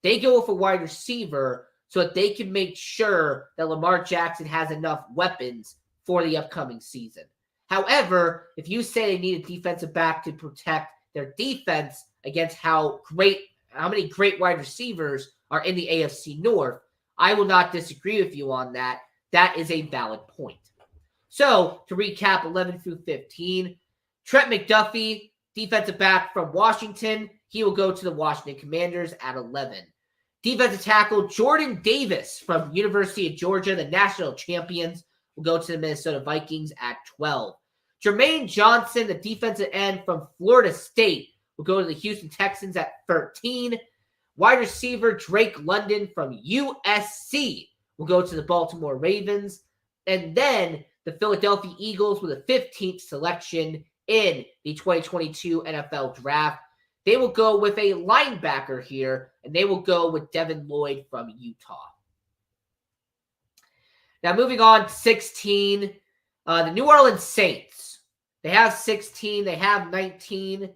Speaker 1: They go with a wide receiver so that they can make sure that Lamar Jackson has enough weapons for the upcoming season. However, if you say they need a defensive back to protect their defense against how many great wide receivers are in the AFC North, I will not disagree with you on that. That is a valid point. So, to recap 11 through 15, Trent McDuffie, defensive back from Washington, he will go to the Washington Commanders at 11. Defensive tackle Jordan Davis from University of Georgia, the national champions, will go to the Minnesota Vikings at 12. Jermaine Johnson, the defensive end from Florida State, will go to the Houston Texans at 13. Wide receiver Drake London from USC will go to the Baltimore Ravens. And then the Philadelphia Eagles with the 15th selection in the 2022 NFL Draft. They will go with a linebacker here, and they will go with Devin Lloyd from Utah. Now, moving on to 16, the New Orleans Saints. They have 16, they have 19,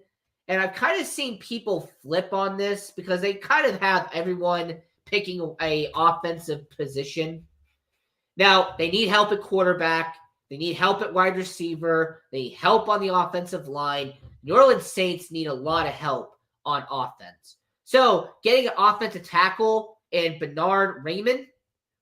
Speaker 1: and I've kind of seen people flip on this because they kind of have everyone picking a offensive position. Now, they need help at quarterback. They need help at wide receiver. They need help on the offensive line. New Orleans Saints need a lot of help on offense. So, getting an offensive tackle in Bernard Raymond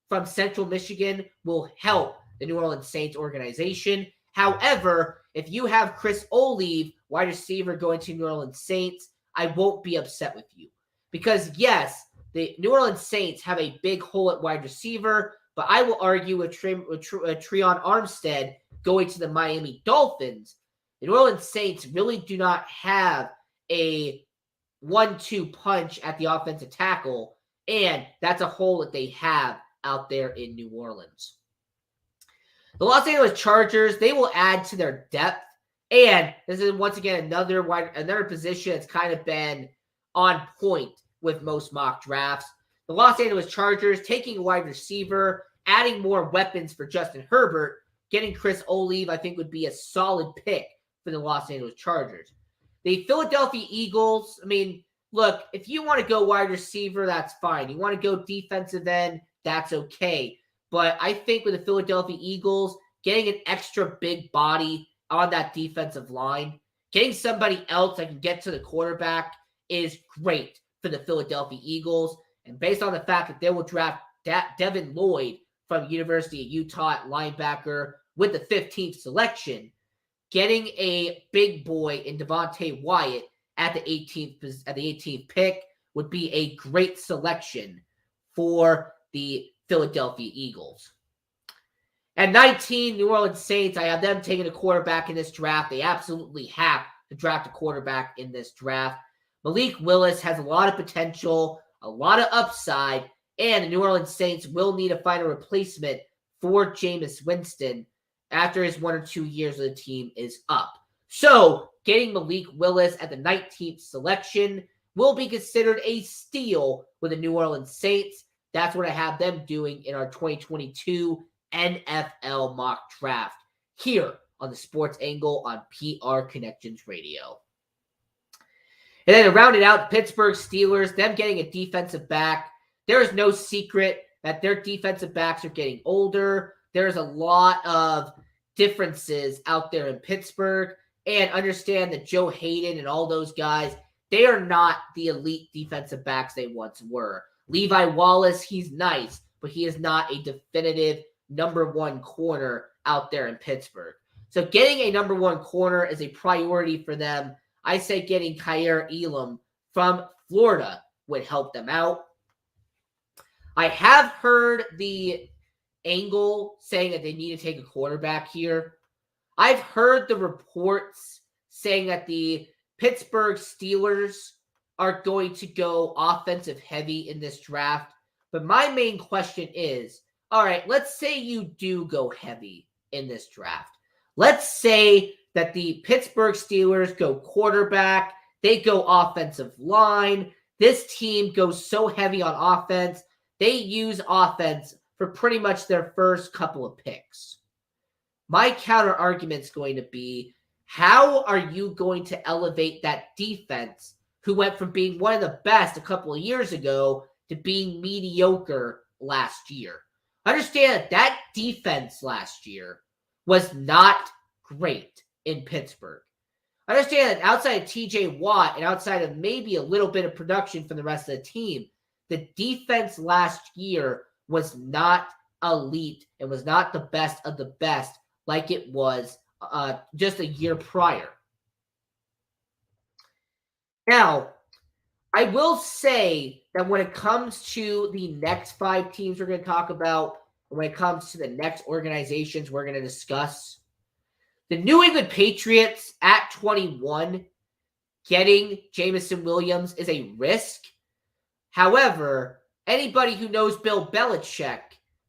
Speaker 1: from Central Michigan will help the New Orleans Saints organization. However, if you have Chris Olave, wide receiver, going to New Orleans Saints, I won't be upset with you. Because, yes, the New Orleans Saints have a big hole at wide receiver, but I will argue with Treon Armstead going to the Miami Dolphins. The New Orleans Saints really do not have a 1-2 punch at the offensive tackle, and that's a hole that they have out there in New Orleans. The Los Angeles Chargers, they will add to their depth, and this is once again another position that's kind of been on point with most mock drafts. The Los Angeles Chargers taking a wide receiver, adding more weapons for Justin Herbert, getting Chris Olave, I think would be a solid pick for the Los Angeles Chargers. The Philadelphia Eagles, I mean, look, if you want to go wide receiver, that's fine. You want to go defensive end, that's okay. But I think with the Philadelphia Eagles, getting an extra big body on that defensive line, getting somebody else that can get to the quarterback is great for the Philadelphia Eagles. And based on the fact that they will draft Devin Lloyd from University of Utah at linebacker with the 15th selection, getting a big boy in Devontae Wyatt at the 18th pick would be a great selection for the Philadelphia Eagles. At 19, New Orleans Saints, I have them taking a quarterback in this draft. They absolutely have to draft a quarterback in this draft. Malik Willis has a lot of potential, a lot of upside, and the New Orleans Saints will need to find a replacement for Jameis Winston after his 1 or 2 years of the team is up. So, getting Malik Willis at the 19th selection will be considered a steal with the New Orleans Saints. That's what I have them doing in our 2022 NFL mock draft here on the Sports Angle on PR Connections Radio. And then to round it out, Pittsburgh Steelers, them getting a defensive back. There is no secret that their defensive backs are getting older. There's a lot of differences out there in Pittsburgh. And understand that Joe Hayden and all those guys, they are not the elite defensive backs they once were. Levi Wallace, he's nice, but he is not a definitive number one corner out there in Pittsburgh. So getting a number one corner is a priority for them. I say getting Kaiir Elam from Florida would help them out. I have heard the angle saying that they need to take a quarterback here. I've heard the reports saying that the Pittsburgh Steelers are going to go offensive heavy in this draft. But my main question is, all right, let's say you do go heavy in this draft. Let's say that the Pittsburgh Steelers go quarterback, they go offensive line. This team goes so heavy on offense, they use offense for pretty much their first couple of picks. My counter argument is going to be, how are you going to elevate that defense who went from being one of the best a couple of years ago to being mediocre last year? Understand that defense last year was not great in Pittsburgh. Understand that outside of TJ Watt and outside of maybe a little bit of production from the rest of the team, the defense last year was not elite and was not the best of the best like it was just a year prior. Now, I will say that when it comes to the next 5 teams we're going to talk about, and when it comes to the next organizations we're going to discuss, the New England Patriots at 21 getting Jamison Williams is a risk. However, anybody who knows Bill Belichick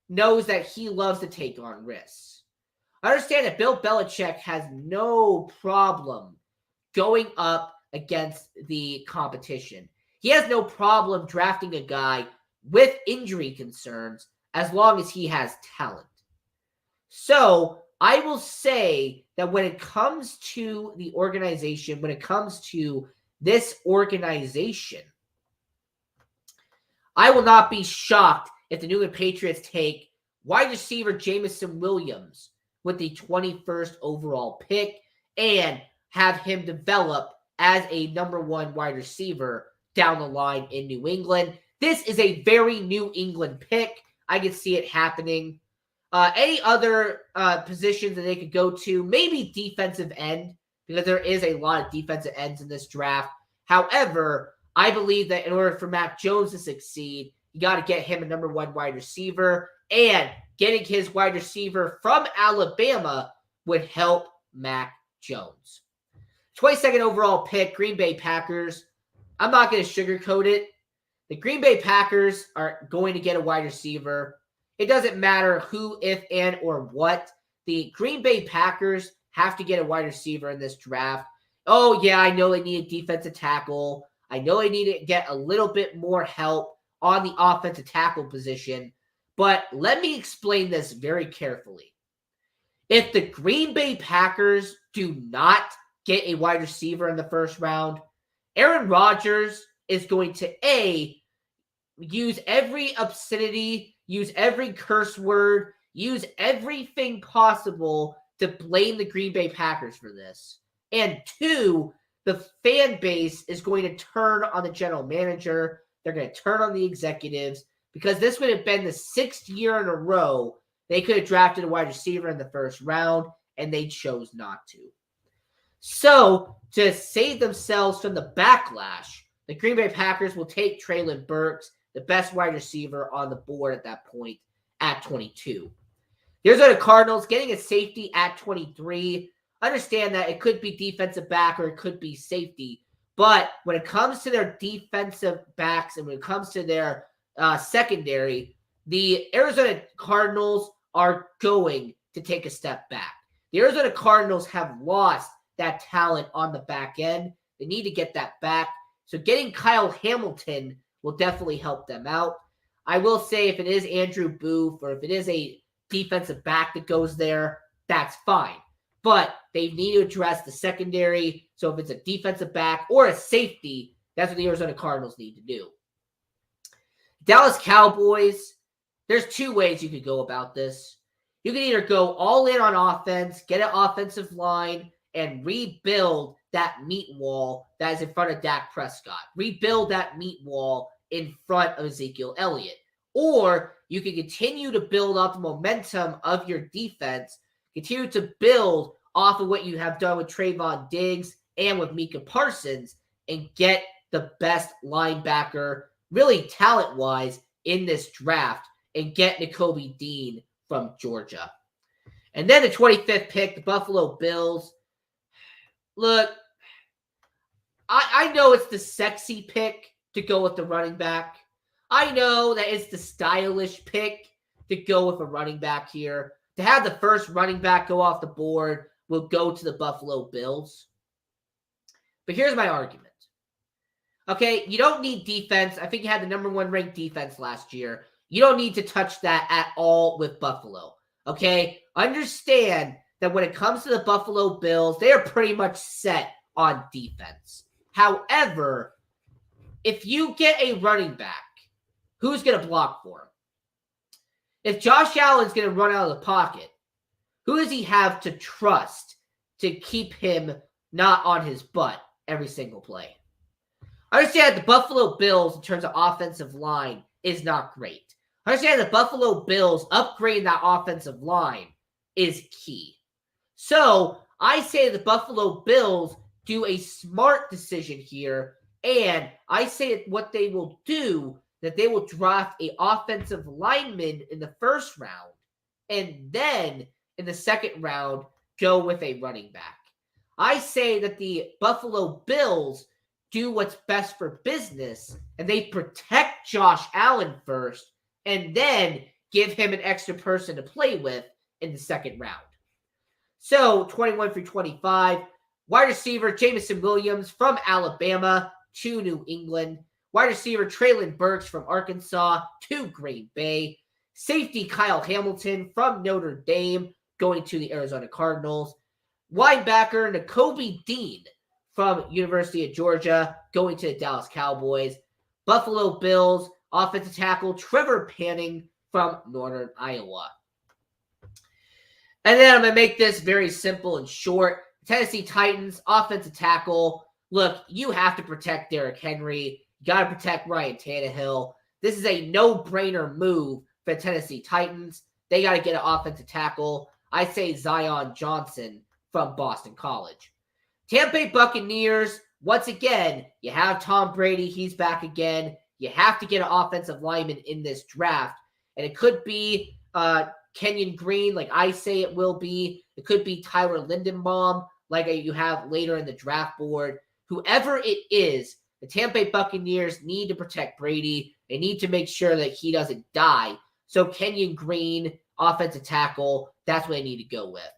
Speaker 1: knows that he loves to take on risks. Understand that Bill Belichick has no problem going up against the competition. He has no problem drafting a guy with injury concerns as long as he has talent. So I will say that when it comes to the organization, when it comes to this organization, I will not be shocked if the New England Patriots take wide receiver Jamison Williams with the 21st overall pick and have him develop as a number one wide receiver down the line in New England. This is a very New England pick. I can see it happening. Any other positions that they could go to, maybe defensive end, because there is a lot of defensive ends in this draft. However, I believe that in order for Mac Jones to succeed, you got to get him a number one wide receiver, and getting his wide receiver from Alabama would help Mac Jones. 22nd overall pick, Green Bay Packers. I'm not going to sugarcoat it. The Green Bay Packers are going to get a wide receiver. It doesn't matter who, if, and, or what. The Green Bay Packers have to get a wide receiver in this draft. Oh, yeah, I know they need a defensive tackle. I know they need to get a little bit more help on the offensive tackle position. But let me explain this very carefully. If the Green Bay Packers do not get a wide receiver in the first round, Aaron Rodgers is going to, use every obscenity, use every curse word, use everything possible to blame the Green Bay Packers for this. And 2, the fan base is going to turn on the general manager. They're going to turn on the executives, because this would have been the 6th year in a row they could have drafted a wide receiver in the first round, and they chose not to. So, to save themselves from the backlash, the Green Bay Packers will take Treylon Burks, the best wide receiver on the board at that point, at 22. The Arizona Cardinals getting a safety at 23. Understand that it could be defensive back or it could be safety. But when it comes to their defensive backs and when it comes to their secondary, the Arizona Cardinals are going to take a step back. The Arizona Cardinals have lost that talent on the back end. They need to get that back. So getting Kyle Hamilton will definitely help them out. I will say if it is Andrew Booth or if it is a defensive back that goes there, that's fine. But they need to address the secondary. So if it's a defensive back or a safety, that's what the Arizona Cardinals need to do. Dallas Cowboys, there's two ways you could go about this. You can either go all in on offense, get an offensive line, and rebuild that meat wall that is in front of Dak Prescott. Rebuild that meat wall in front of Ezekiel Elliott. Or you can continue to build up the momentum of your defense, continue to build off of what you have done with Trayvon Diggs and with Micah Parsons, and get the best linebacker, really talent-wise, in this draft, and get Nakobe Dean from Georgia. And then the 25th pick, the Buffalo Bills. Look, I know it's the sexy pick to go with the running back. I know that it's the stylish pick to go with a running back here. To have the first running back go off the board will go to the Buffalo Bills. But here's my argument. Okay, you don't need defense. I think you had the number 1 ranked defense last year. You don't need to touch that at all with Buffalo. Okay, understand that when it comes to the Buffalo Bills, they are pretty much set on defense. However, if you get a running back, who's going to block for him? If Josh Allen's going to run out of the pocket, who does he have to trust to keep him not on his butt every single play? I understand the Buffalo Bills, in terms of offensive line, is not great. I understand the Buffalo Bills upgrading that offensive line is key. So I say the Buffalo Bills do a smart decision here, and I say what they will do, that they will draft an offensive lineman in the first round, and then in the second round, go with a running back. I say that the Buffalo Bills do what's best for business, and they protect Josh Allen first, and then give him an extra person to play with in the second round. So, 21 through 25, wide receiver Jamison Williams from Alabama to New England. Wide receiver Treylon Burks from Arkansas to Green Bay. Safety Kyle Hamilton from Notre Dame going to the Arizona Cardinals. Linebacker Nakobe Dean from University of Georgia going to the Dallas Cowboys. Buffalo Bills offensive tackle Trevor Panning from Northern Iowa. And then I'm going to make this very simple and short. Tennessee Titans offensive tackle. Look, you have to protect Derrick Henry. You got to protect Ryan Tannehill. This is a no-brainer move for the Tennessee Titans. They got to get an offensive tackle. I say Zion Johnson from Boston College. Tampa Bay Buccaneers, once again, you have Tom Brady. He's back again. You have to get an offensive lineman in this draft. And it could be Kenyon Green, like I say it will be. It could be Tyler Lindenbaum, like you have later in the draft board. Whoever it is, the Tampa Bay Buccaneers need to protect Brady. They need to make sure that he doesn't die. So Kenyon Green, offensive tackle, that's what they need to go with.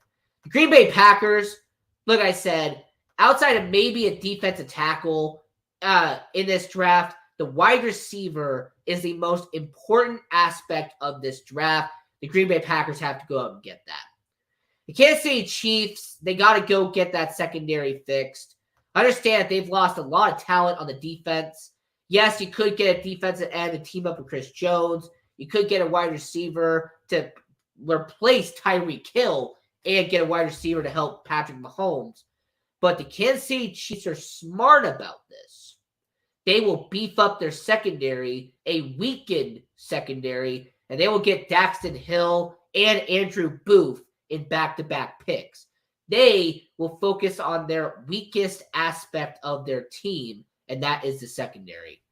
Speaker 1: The Green Bay Packers, like I said, outside of maybe a defensive tackle in this draft, the wide receiver is the most important aspect of this draft. The Green Bay Packers have to go out and get that. The Kansas City Chiefs, they got to go get that secondary fixed. I understand that they've lost a lot of talent on the defense. Yes, you could get a defensive end to team up with Chris Jones. You could get a wide receiver to replace Tyreek Hill and get a wide receiver to help Patrick Mahomes. But the Kansas City Chiefs are smart about this. They will beef up their secondary, a weakened secondary, and they will get Daxton Hill and Andrew Booth in back-to-back picks. They will focus on their weakest aspect of their team, and that is the secondary.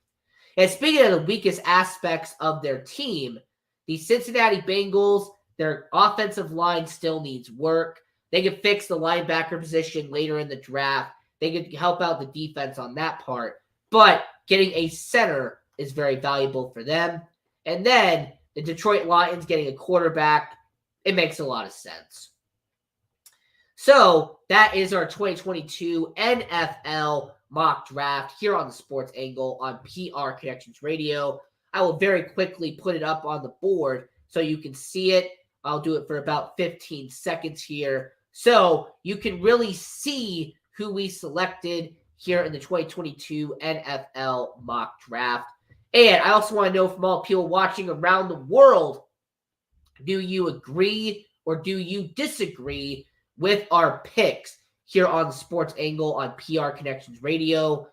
Speaker 1: And speaking of the weakest aspects of their team, the Cincinnati Bengals, their offensive line still needs work. They could fix the linebacker position later in the draft. They could help out the defense on that part. But getting a center is very valuable for them. And then the Detroit Lions getting a quarterback, it makes a lot of sense. So that is our 2022 NFL mock draft here on the Sports Angle on PR Connections Radio. I will very quickly put it up on the board so you can see it. I'll do it for about 15 seconds here so you can really see who we selected here in the 2022 NFL mock draft. And I also want to know from all people watching around the world, do you agree or do you disagree with our picks here on the Sports Angle on PR Connections Radio?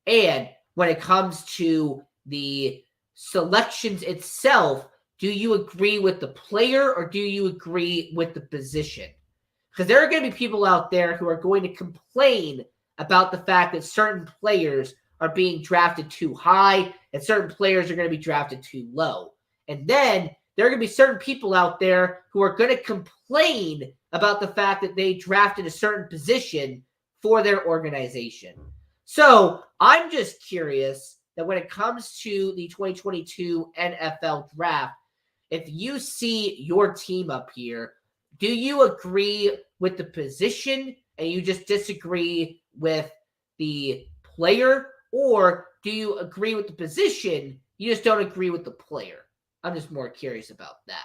Speaker 1: And when it comes to the selections itself, do you agree with the player or do you agree with the position? Because there are going to be people out there who are going to complain about the fact that certain players are being drafted too high and certain players are going to be drafted too low. And then there are going to be certain people out there who are going to complain about the fact that they drafted a certain position for their organization. So I'm just curious that when it comes to the 2022 NFL draft, if you see your team up here, do you agree with the position and you just disagree with the player? Or do you agree with the position, you just don't agree with the player? I'm just more curious about that.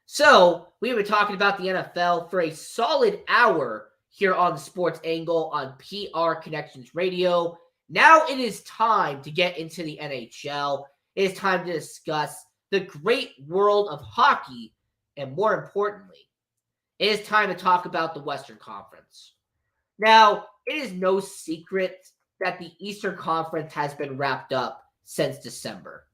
Speaker 1: So we've been talking about the NFL for a solid hour here on the Sports Angle on PR Connections Radio. Now it is time to get into the NHL. It is time to discuss the great world of hockey, and more importantly, it is time to talk about the Western Conference. Now, it is no secret that the Eastern Conference has been wrapped up since December.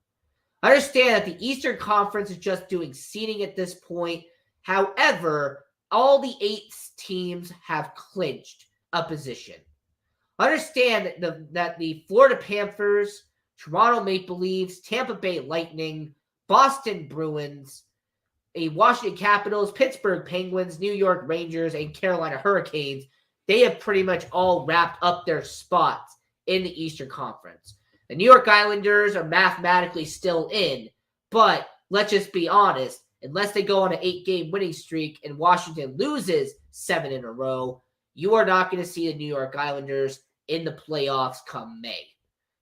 Speaker 1: I understand that the Eastern Conference is just doing seeding at this point. However, all the 8 teams have clinched a position. I understand that the Florida Panthers, Toronto Maple Leafs, Tampa Bay Lightning, Boston Bruins, Washington Capitals, Pittsburgh Penguins, New York Rangers, and Carolina Hurricanes, they have pretty much all wrapped up their spots in the Eastern Conference. The New York Islanders are mathematically still in, but let's just be honest, unless they go on an 8-game winning streak and Washington loses 7 in a row, you are not going to see the New York Islanders in the playoffs come May.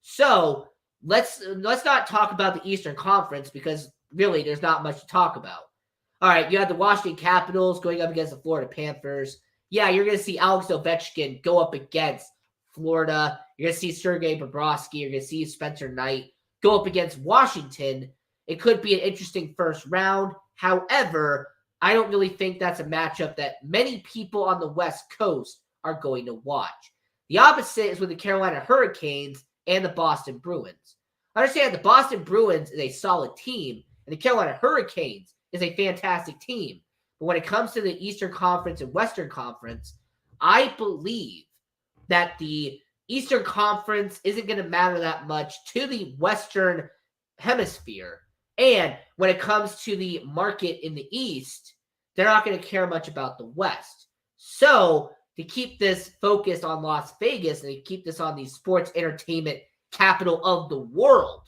Speaker 1: So let's not talk about the Eastern Conference because really there's not much to talk about. All right, you have the Washington Capitals going up against the Florida Panthers. Yeah, you're going to see Alex Ovechkin go up against Florida. You're going to see Sergei Bobrovsky. You're going to see Spencer Knight go up against Washington. It could be an interesting first round. However, I don't really think that's a matchup that many people on the West Coast are going to watch. The opposite is with the Carolina Hurricanes and the Boston Bruins. Understand the Boston Bruins is a solid team, and the Carolina Hurricanes is a fantastic team. But when it comes to the Eastern Conference and Western Conference, I believe that the Eastern Conference isn't going to matter that much to the Western Hemisphere. And when it comes to the market in the East, they're not going to care much about the West. So to keep this focused on Las Vegas and to keep this on the sports entertainment capital of the world,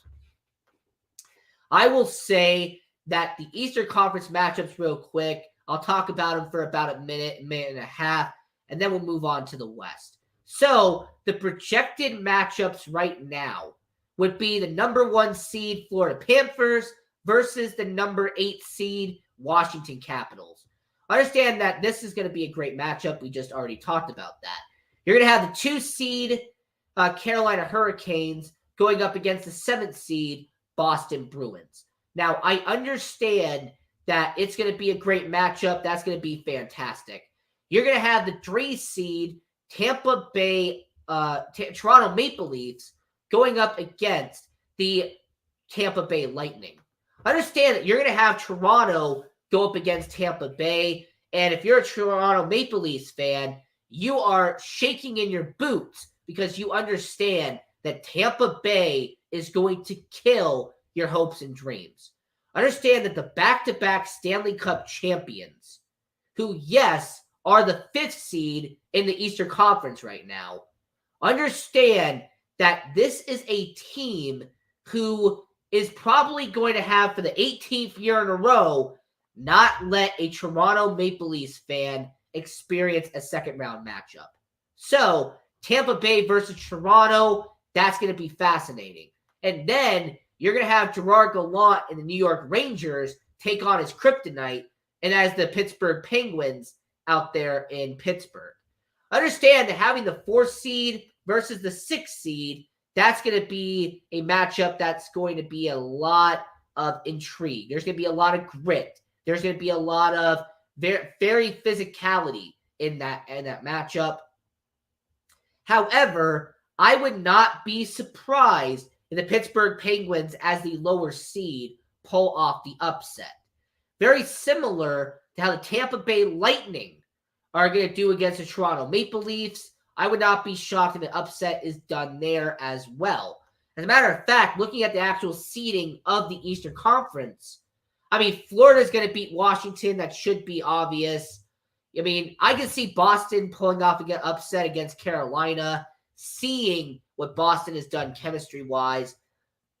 Speaker 1: I will say that the Eastern Conference matchups real quick, I'll talk about them for about a minute and a half, and then we'll move on to the West. So the projected matchups right now would be the number 1 seed Florida Panthers versus the number 8 seed Washington Capitals. Understand that this is going to be a great matchup. We just already talked about that. You're going to have the 2 seed Carolina Hurricanes going up against the 7th seed Boston Bruins. Now, I understand that it's going to be a great matchup. That's going to be fantastic. You're going to have the 3 seed Tampa Bay, Toronto Maple Leafs going up against the Tampa Bay Lightning. Understand that you're going to have Toronto go up against Tampa Bay, and if you're a Toronto Maple Leafs fan, you are shaking in your boots because you understand that Tampa Bay is going to kill your hopes and dreams. Understand that the back-to-back Stanley Cup champions, who, yes, are the 5th seed in the Eastern Conference right now, understand that this is a team who is probably going to have, for the 18th year in a row, not let a Toronto Maple Leafs fan experience a second-round matchup. So, Tampa Bay versus Toronto, that's going to be fascinating. And then you're going to have Gerard Gallant and the New York Rangers take on his kryptonite, and as the Pittsburgh Penguins out there in Pittsburgh. Understand that having the 4th seed versus the 6th seed, that's going to be a matchup that's going to be a lot of intrigue. There's going to be a lot of grit. There's going to be a lot of very physicality in that matchup. However, I would not be surprised if the Pittsburgh Penguins, as the lower seed, pull off the upset. Very similar to how the Tampa Bay Lightning are going to do against the Toronto Maple Leafs. I would not be shocked if an upset is done there as well. As a matter of fact, looking at the actual seeding of the Eastern Conference, I mean, Florida's going to beat Washington. That should be obvious. I mean, I can see Boston pulling off an upset against Carolina, seeing what Boston has done chemistry-wise.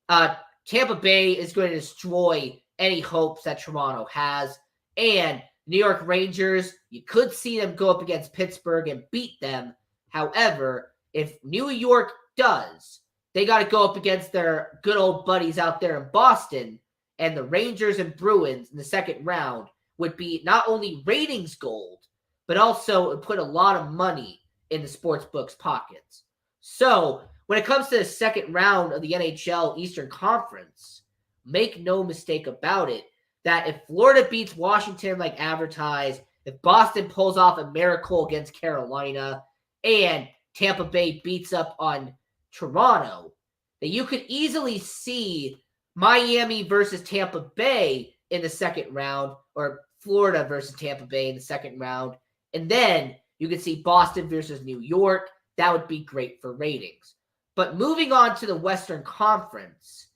Speaker 1: Tampa Bay is going to destroy any hopes that Toronto has. And New York Rangers, you could see them go up against Pittsburgh and beat them. However, if New York does, they got to go up against their good old buddies out there in Boston, and the Rangers and Bruins in the second round would be not only ratings gold, but also would put a lot of money in the sportsbooks' pockets. So, when it comes to the second round of the NHL Eastern Conference, make no mistake about it, that if Florida beats Washington like advertised, if Boston pulls off a miracle against Carolina, and Tampa Bay beats up on Toronto, that you could easily see Miami versus Tampa Bay in the second round, or Florida versus Tampa Bay in the second round, and then you could see Boston versus New York. That would be great for ratings. But moving on to the Western Conference,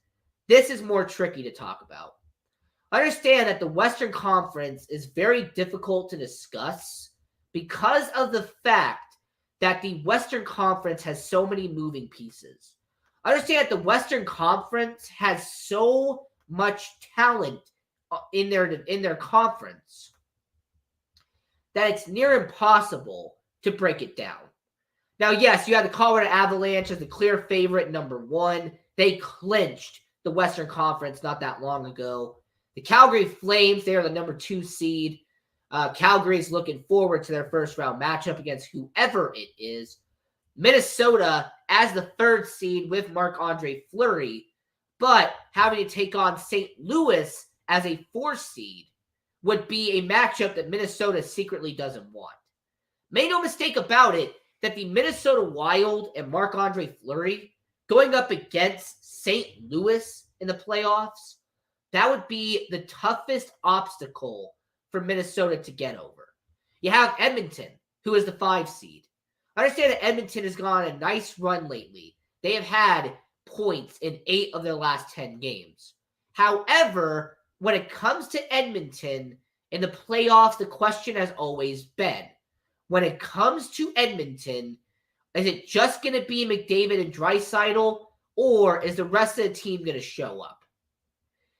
Speaker 1: this is more tricky to talk about. Understand that the Western Conference is very difficult to discuss because of the fact that the Western Conference has so many moving pieces. Understand that the Western Conference has so much talent in their conference that it's near impossible to break it down. Now, yes, you have the Colorado Avalanche as the clear favorite, number 1. They clinched the Western Conference not that long ago. The Calgary Flames, they are the number 2 seed. Calgary's looking forward to their first round matchup against whoever it is. Minnesota as the 3rd seed with Marc-Andre Fleury, but having to take on St. Louis as a 4th seed would be a matchup that Minnesota secretly doesn't want. Make no mistake about it, that the Minnesota Wild and Marc-Andre Fleury going up against St. Louis in the playoffs, that would be the toughest obstacle for Minnesota to get over. You have Edmonton, who is the 5 seed. I understand that Edmonton has gone on a nice run lately. They have had points in 8 of their last 10 games. However, when it comes to Edmonton in the playoffs, the question has always been, when it comes to Edmonton, is it just going to be McDavid and Draisaitl, or is the rest of the team going to show up?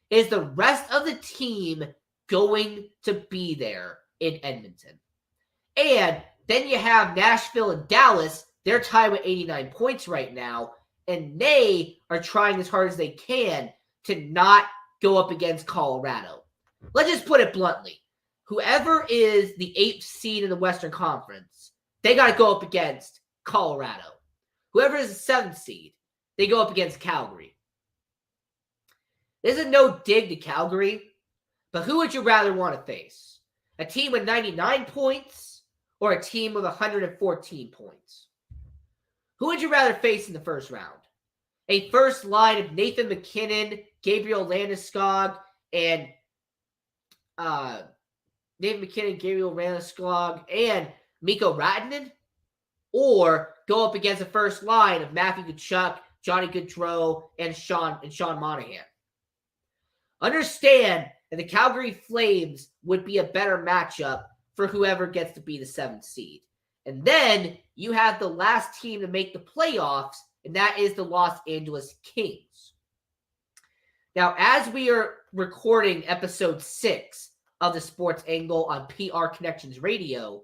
Speaker 1: Is the rest of the team going to be there in Edmonton? And then you have Nashville and Dallas. They're tied with 89 points right now, and they are trying as hard as they can to not go up against Colorado. Let's just put it bluntly. Whoever is the 8th seed in the Western Conference, they got to go up against Colorado. Whoever is the 7th seed, they go up against Calgary. This is no dig to Calgary, but who would you rather want to face? A team with 99 points or a team with 114 points? Who would you rather face in the first round? A first line of Nathan McKinnon, Gabriel Landeskog, and Mikko Rantanen? Or go up against the first line of Matthew Tkachuk, Johnny Gaudreau, and Sean Monahan? Understand that the Calgary Flames would be a better matchup for whoever gets to be the 7th seed. And then you have the last team to make the playoffs, and that is the Los Angeles Kings. Now, as we are recording episode 6 of the Sports Angle on PR Connections Radio,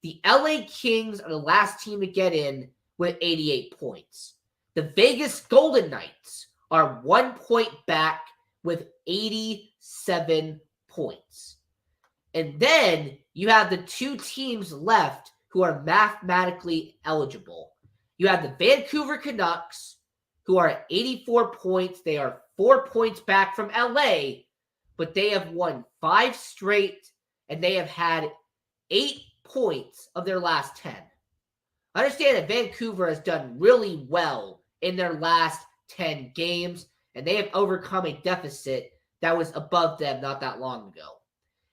Speaker 1: the LA Kings are the last team to get in with 88 points. The Vegas Golden Knights are 1 point back with 87 points. And then you have the two teams left who are mathematically eligible. You have the Vancouver Canucks, who are at 84 points. They are 4 points back from LA, but they have won 5 straight, and they have had 8 points of their last 10. Understand that Vancouver has done really well in their last 10 games, and they have overcome a deficit that was above them not that long ago.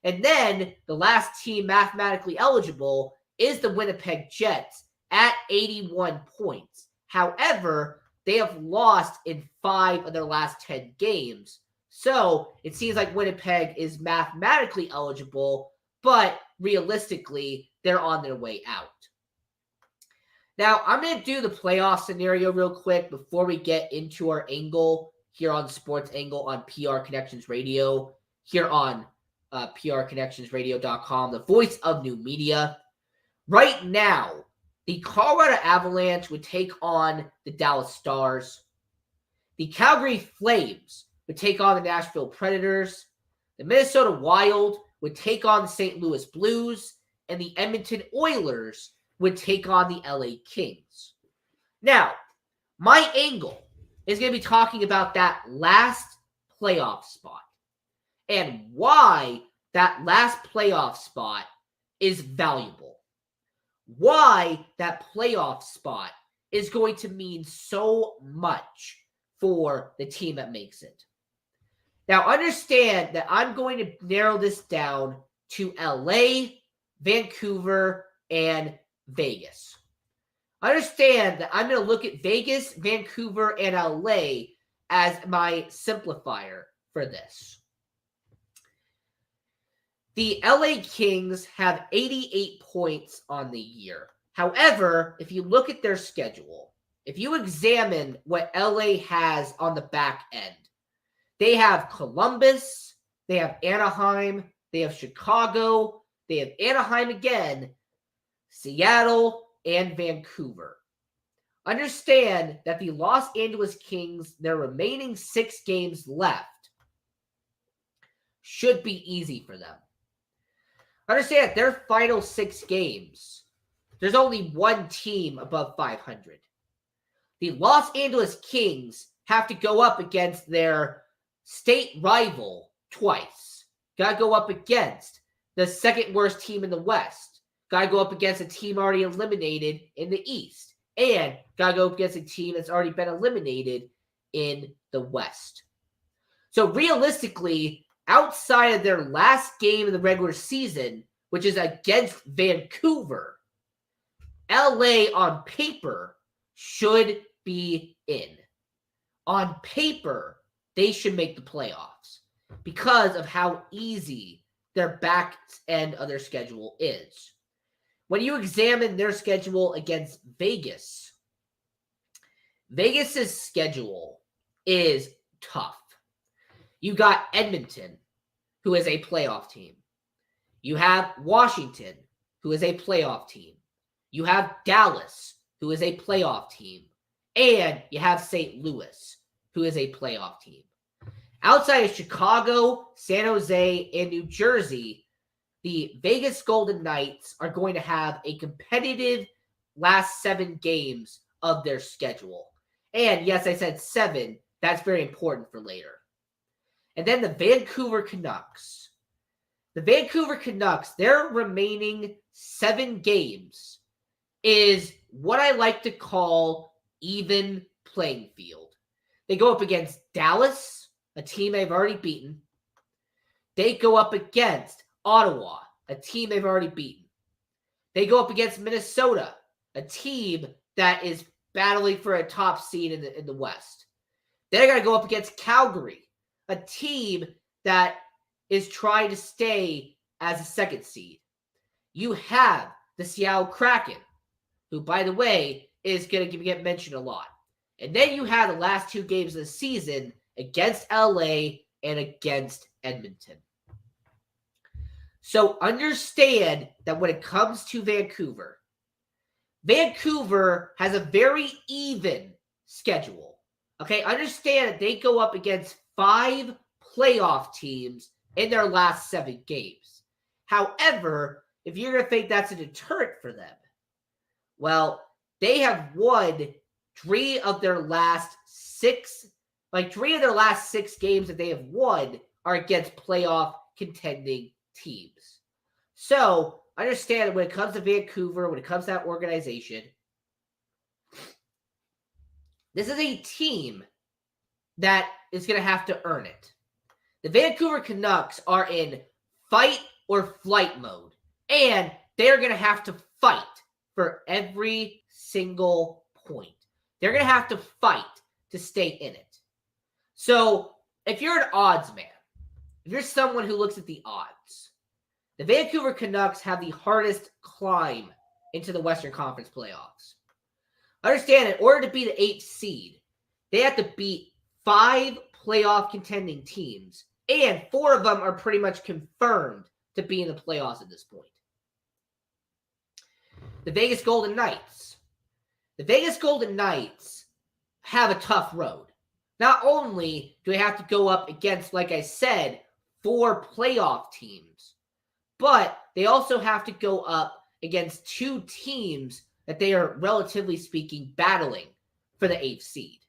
Speaker 1: And then the last team mathematically eligible is the Winnipeg Jets at 81 points. However, they have lost in 5 of their last 10 games. So it seems like Winnipeg is mathematically eligible, but realistically, they're on their way out. Now, I'm going to do the playoff scenario real quick before we get into our angle here on Sports Angle on PR Connections Radio, here on prconnectionsradio.com, the voice of new media. Right now, the Colorado Avalanche would take on the Dallas Stars. The Calgary Flames would take on the Nashville Predators. The Minnesota Wild would take on the St. Louis Blues. And the Edmonton Oilers would take on the LA Kings. Now, my angle is going to be talking about that last playoff spot and why that last playoff spot is valuable. Why that playoff spot is going to mean so much for the team that makes it. Now, understand that I'm going to narrow this down to LA, Vancouver, and Vegas. Understand that I'm going to look at Vegas, Vancouver, and LA as my simplifier for this. The LA Kings have 88 points on the year. However, if you look at their schedule, if you examine what LA has on the back end, they have Columbus, they have Anaheim, they have Chicago, they have Anaheim again, Seattle, and Vancouver. Understand that the Los Angeles Kings, their remaining 6 games left, should be easy for them. Understand that their final 6 games, there's only one team above 500. The Los Angeles Kings have to go up against their state rival twice. Got to go up against the second worst team in the West. Got to go up against a team already eliminated in the East. And got to go up against a team that's already been eliminated in the West. So realistically, outside of their last game of the regular season, which is against Vancouver, LA on paper should be in. On paper, they should make the playoffs because of how easy their back end of their schedule is. When you examine their schedule against Vegas, Vegas's schedule is tough. You got Edmonton, who is a playoff team. You have Washington, who is a playoff team. You have Dallas, who is a playoff team. And you have St. Louis, who is a playoff team. Outside of Chicago, San Jose, and New Jersey, the Vegas Golden Knights are going to have a competitive last 7 games of their schedule. And yes, I said 7. That's very important for later. And then the Vancouver Canucks. The Vancouver Canucks, their remaining 7 games is what I like to call even playing field. They go up against Dallas, a team they've already beaten. They go up against Ottawa, a team they've already beaten. They go up against Minnesota, a team that is battling for a top seed in the West. They're going to go up against Calgary, a team that is trying to stay as a second seed. You have the Seattle Kraken, who, by the way, is going to get mentioned a lot. And then you have the last 2 games of the season against LA and against Edmonton. So understand that when it comes to Vancouver, Vancouver has a very even schedule. Okay, understand that they go up against 5 playoff teams in their last 7 games. However, if you're going to think that's a deterrent for them, well, they have won 3 of their last 6, 3 of their last 6 games that they have won are against playoff contending teams. So, understand that when it comes to Vancouver, when it comes to that organization, this is a team that is going to have to earn it. The Vancouver Canucks are in fight or flight mode, and they're going to have to fight for every single point. They're going to have to fight to stay in it. So, if you're an odds man, if you're someone who looks at the odds, the Vancouver Canucks have the hardest climb into the Western Conference playoffs. Understand, in order to be the 8th seed, they have to beat 5 playoff contending teams, and 4 of them are pretty much confirmed to be in the playoffs at this point. The Vegas Golden Knights. The Vegas Golden Knights have a tough road. Not only do they have to go up against, like I said, 4 playoff teams, but they also have to go up against 2 teams that they are, relatively speaking, battling for the 8th seed.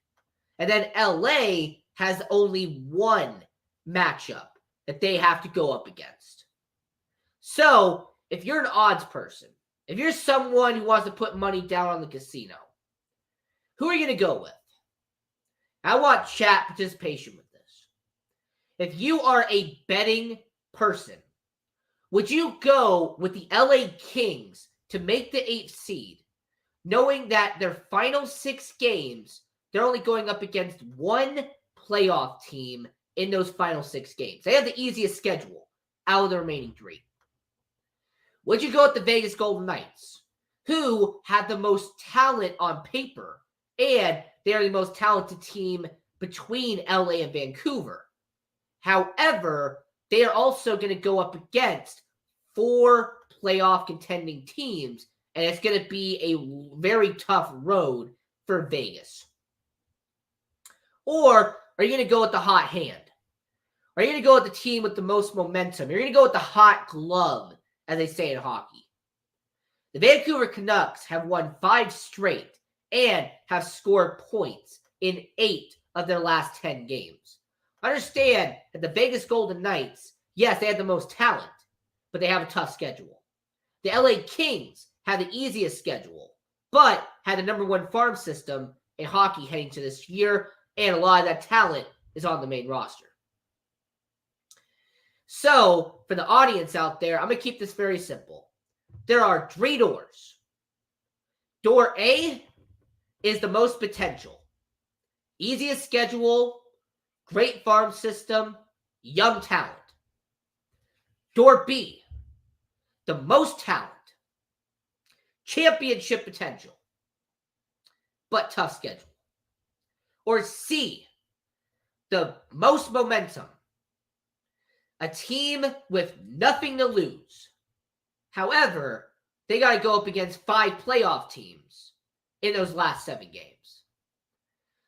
Speaker 1: And then LA has only 1 matchup that they have to go up against. So, if you're an odds person, if you're someone who wants to put money down on the casino, who are you going to go with? I want chat participation with this. If you are a betting person, would you go with the LA Kings to make the 8th seed, knowing that their final 6 games, they're only going up against 1 playoff team in those final 6 games? They have the easiest schedule out of the remaining 3. Would you go with the Vegas Golden Knights, who have the most talent on paper, and they are the most talented team between LA and Vancouver? However, they are also going to go up against 4 playoff contending teams, and it's going to be a very tough road for Vegas. Or are you going to go with the hot hand? Are you going to go with the team with the most momentum? You're going to go with the hot glove, as they say in hockey. The Vancouver Canucks have won 5 straight and have scored points in 8 of their last 10 games. Understand that the Vegas Golden Knights, yes, they have the most talent, but they have a tough schedule. The LA Kings have the easiest schedule, but had the number 1 farm system in hockey heading to this year, and a lot of that talent is on the main roster. So, for the audience out there, I'm going to keep this very simple. There are 3 doors. Door A is the most potential. Easiest schedule, great farm system, young talent. Door B, the most talent, championship potential, but tough schedule. Or C, the most momentum, a team with nothing to lose. However, they got to go up against 5 playoff teams in those last 7 games.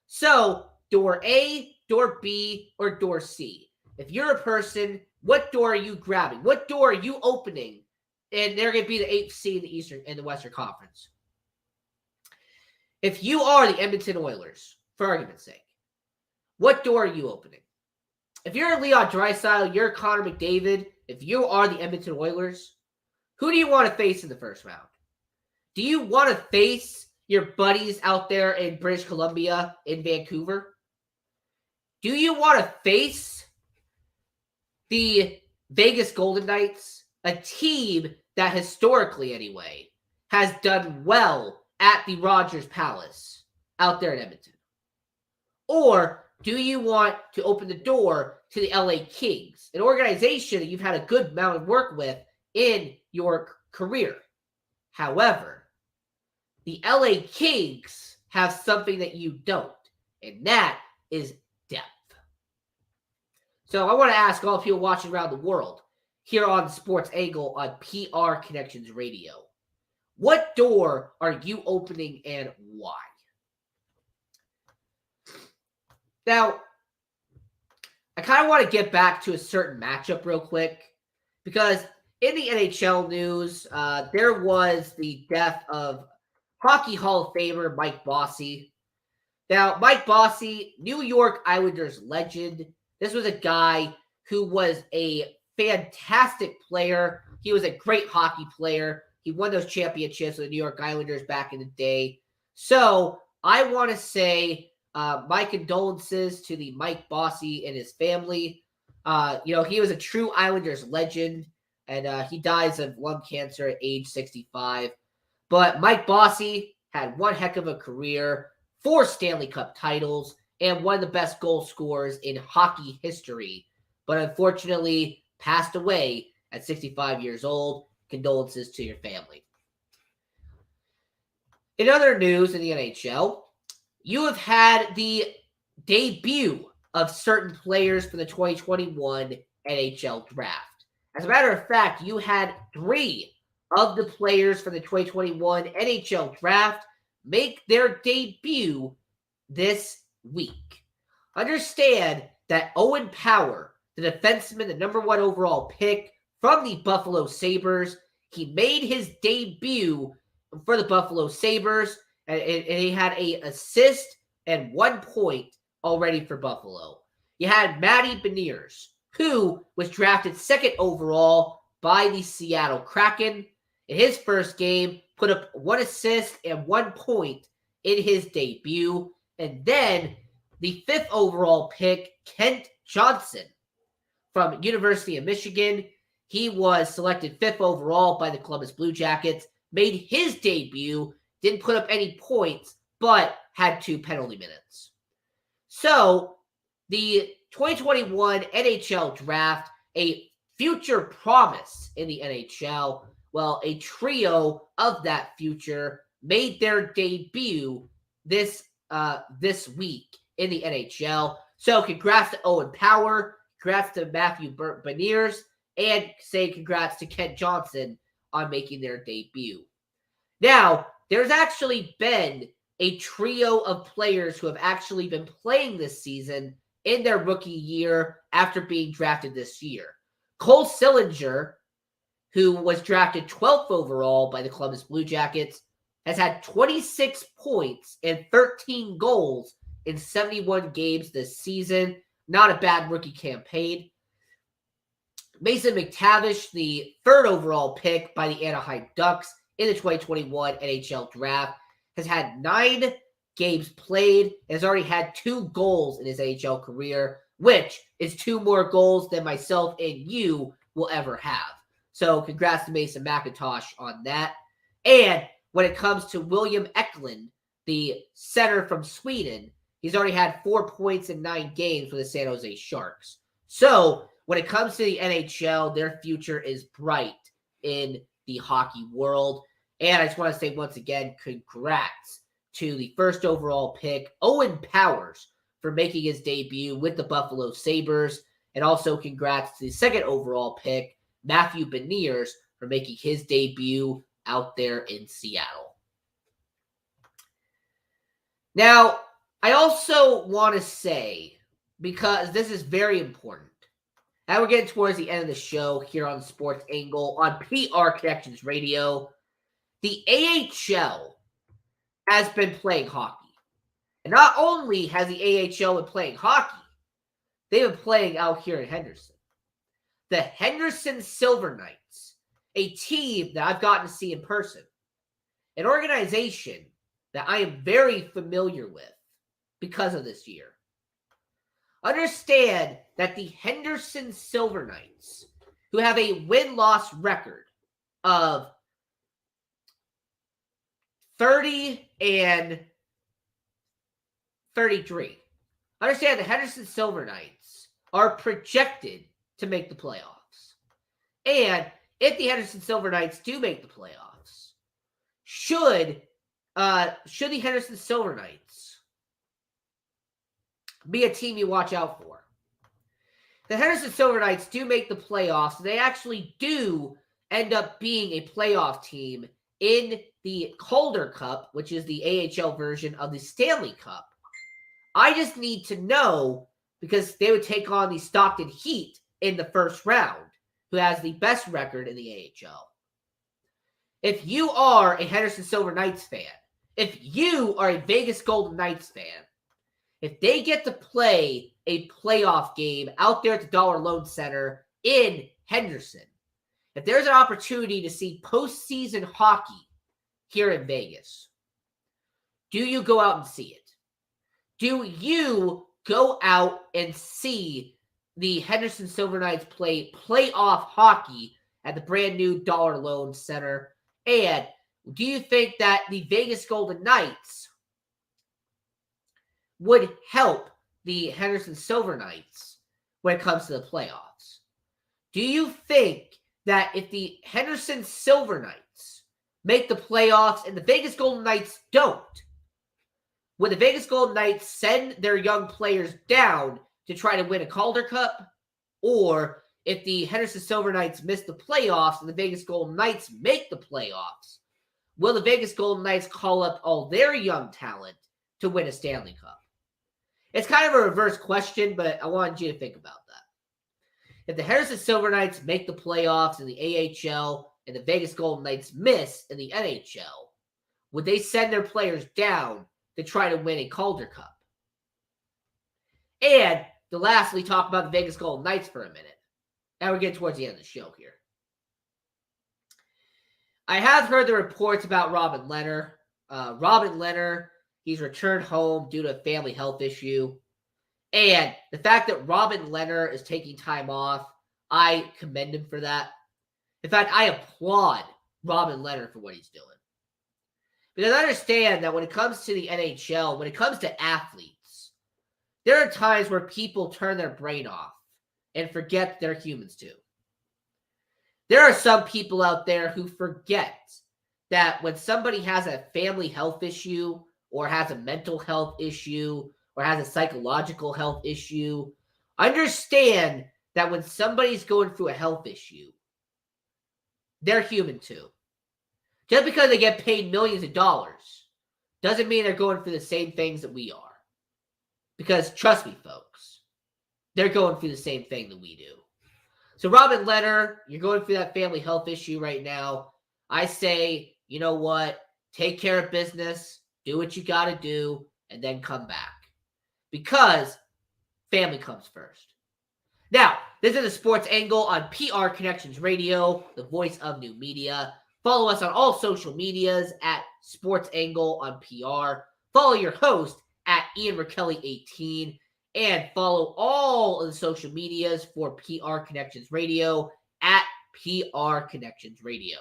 Speaker 1: So, door A, door B, or door C. If you're a person, what door are you grabbing? What door are you opening? And they're going to be the 8th seed in the Western Conference. If you are the Edmonton Oilers, for argument's sake, what door are you opening? If you're Leon Draisaitl, you're Connor McDavid, if you are the Edmonton Oilers, who do you want to face in the first round? Do you want to face your buddies out there in British Columbia, in Vancouver? Do you want to face the Vegas Golden Knights, a team that historically, anyway, has done well at the Rogers Palace out there in Edmonton? Or do you want to open the door to the LA Kings, an organization that you've had a good amount of work with in your career? However, the LA Kings have something that you don't, and that is depth. So I want to ask all people watching around the world, here on Sports Angle on PR Connections Radio. What door are you opening and why? Now, I kind of want to get back to a certain matchup real quick because in the NHL news, there was the death of Hockey Hall of Famer Mike Bossy. Now, Mike Bossy, New York Islanders legend. This was a guy who was a fantastic player. He was a great hockey player. He won those championships with the New York Islanders back in the day. So I want to say my condolences to the Mike Bossy and his family. He was a true Islanders legend, and he dies of lung cancer at age 65. But Mike Bossy had one heck of a career, 4 Stanley Cup titles, and one of the best goal scorers in hockey history. But unfortunately, passed away at 65 years old. Condolences to your family. In other news in the NHL, you have had the debut of certain players for the 2021 NHL Draft. As a matter of fact, you had 3 of the players for the 2021 NHL Draft make their debut this week. Understand that Owen Power, the defenseman, the number 1 overall pick from the Buffalo Sabres, he made his debut for the Buffalo Sabres, and he had an assist and 1 point already for Buffalo. You had Matty Beniers, who was drafted 2nd overall by the Seattle Kraken. In his first game, put up 1 assist and 1 point in his debut. And then the 5th overall pick, Kent Johnson from University of Michigan. He was selected 5th overall by the Columbus Blue Jackets, made his debut, didn't put up any points, but had 2 penalty minutes. So the 2021 NHL Draft, a future promise in the NHL, well, a trio of that future made their debut this week in the NHL. So congrats to Owen Power, congrats to Matthew Beniers, and say congrats to Kent Johnson on making their debut. Now, there's actually been a trio of players who have actually been playing this season in their rookie year after being drafted this year. Cole Sillinger, who was drafted 12th overall by the Columbus Blue Jackets, has had 26 points and 13 goals in 71 games this season. Not a bad rookie campaign. Mason Mctavish, the 3rd overall pick by the Anaheim Ducks in the 2021 NHL Draft, has had 9 games played and has already had 2 goals in his NHL career, which is 2 more goals than myself and you will ever have. So congrats to Mason McIntosh on that. And when it comes to William Eklund, the center from Sweden, he's already had 4 points in 9 games for the San Jose Sharks. So when it comes to the NHL, their future is bright in the hockey world. And I just want to say once again, congrats to the 1st overall pick, Owen Powers, for making his debut with the Buffalo Sabres. And also congrats to the 2nd overall pick, Matthew Beniers, for making his debut out there in Seattle. Now, I also want to say, because this is very important, now we're getting towards the end of the show here on Sports Angle on PR Connections Radio. The AHL has been playing hockey. And not only has the AHL been playing hockey, they've been playing out here in Henderson. The Henderson Silver Knights, a team that I've gotten to see in person, an organization that I am very familiar with because of this year. Understand that the Henderson Silver Knights, who have a win-loss record of 30 and 33. Understand the Henderson Silver Knights are projected to make the playoffs. And if the Henderson Silver Knights do make the playoffs, should the Henderson Silver Knights be a team you watch out for? the Henderson Silver Knights do make the playoffs. They actually do end up being a playoff team in the Calder Cup, which is the AHL version of the Stanley Cup. I just need to know, because they would take on the Stockton Heat in the first round, who has the best record in the AHL. If you are a Henderson Silver Knights fan, if you are a Vegas Golden Knights fan, if they get to play a playoff game out there at the Dollar Loan Center in Henderson, if there's an opportunity to see postseason hockey here in Vegas, do you go out and see it? Do you go out and see the Henderson Silver Knights play playoff hockey at the brand new Dollar Loan Center? And do you think that the Vegas Golden Knights would help the Henderson Silver Knights when it comes to the playoffs? Do you think that if the Henderson Silver Knights make the playoffs and the Vegas Golden Knights don't, would the Vegas Golden Knights send their young players down to try to win a Calder Cup? Or if the Henderson Silver Knights miss the playoffs and the Vegas Golden Knights make the playoffs, will the Vegas Golden Knights call up all their young talent to win a Stanley Cup? It's kind of a reverse question, but I wanted you to think about that. If the Henderson Silver Knights make the playoffs in the AHL and the Vegas Golden Knights miss in the NHL, would they send their players down to try to win a Calder Cup? And to lastly talk about the Vegas Golden Knights for a minute. And we're getting towards the end of the show here. I have heard the reports about Robin Lehner. Robin Lehner, he's returned home due to a family health issue. And the fact that Robin Lehner is taking time off, I commend him for that. In fact, I applaud Robin Lehner for what he's doing. Because I understand that when it comes to the NHL, when it comes to athletes, there are times where people turn their brain off and forget they're humans too. There are some people out there who forget that when somebody has a family health issue or has a mental health issue or has a psychological health issue, understand that when somebody's going through a health issue, they're human too. Just because they get paid millions of dollars doesn't mean they're going through the same things that we are. Because trust me, folks, they're going through the same thing that we do. So Robin Lehner, you're going through that family health issue right now. I say, you know what? Take care of business, do what you got to do, and then come back. Because family comes first. Now, this is the Sports Angle on PR Connections Radio, the voice of new media. Follow us on all social medias at Sports Angle on PR. Follow your host at Ian Rakelli18. And follow all of the social medias for PR Connections Radio at PR Connections Radio.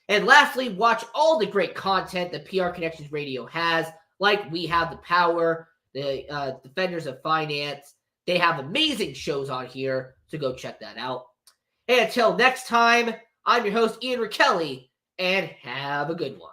Speaker 1: And lastly, watch all the great content that PR Connections Radio has, like We Have the Power, the Defenders of Finance. They have amazing shows on here, so go check that out. And until next time, I'm your host, Ian Rakelli, and have a good one.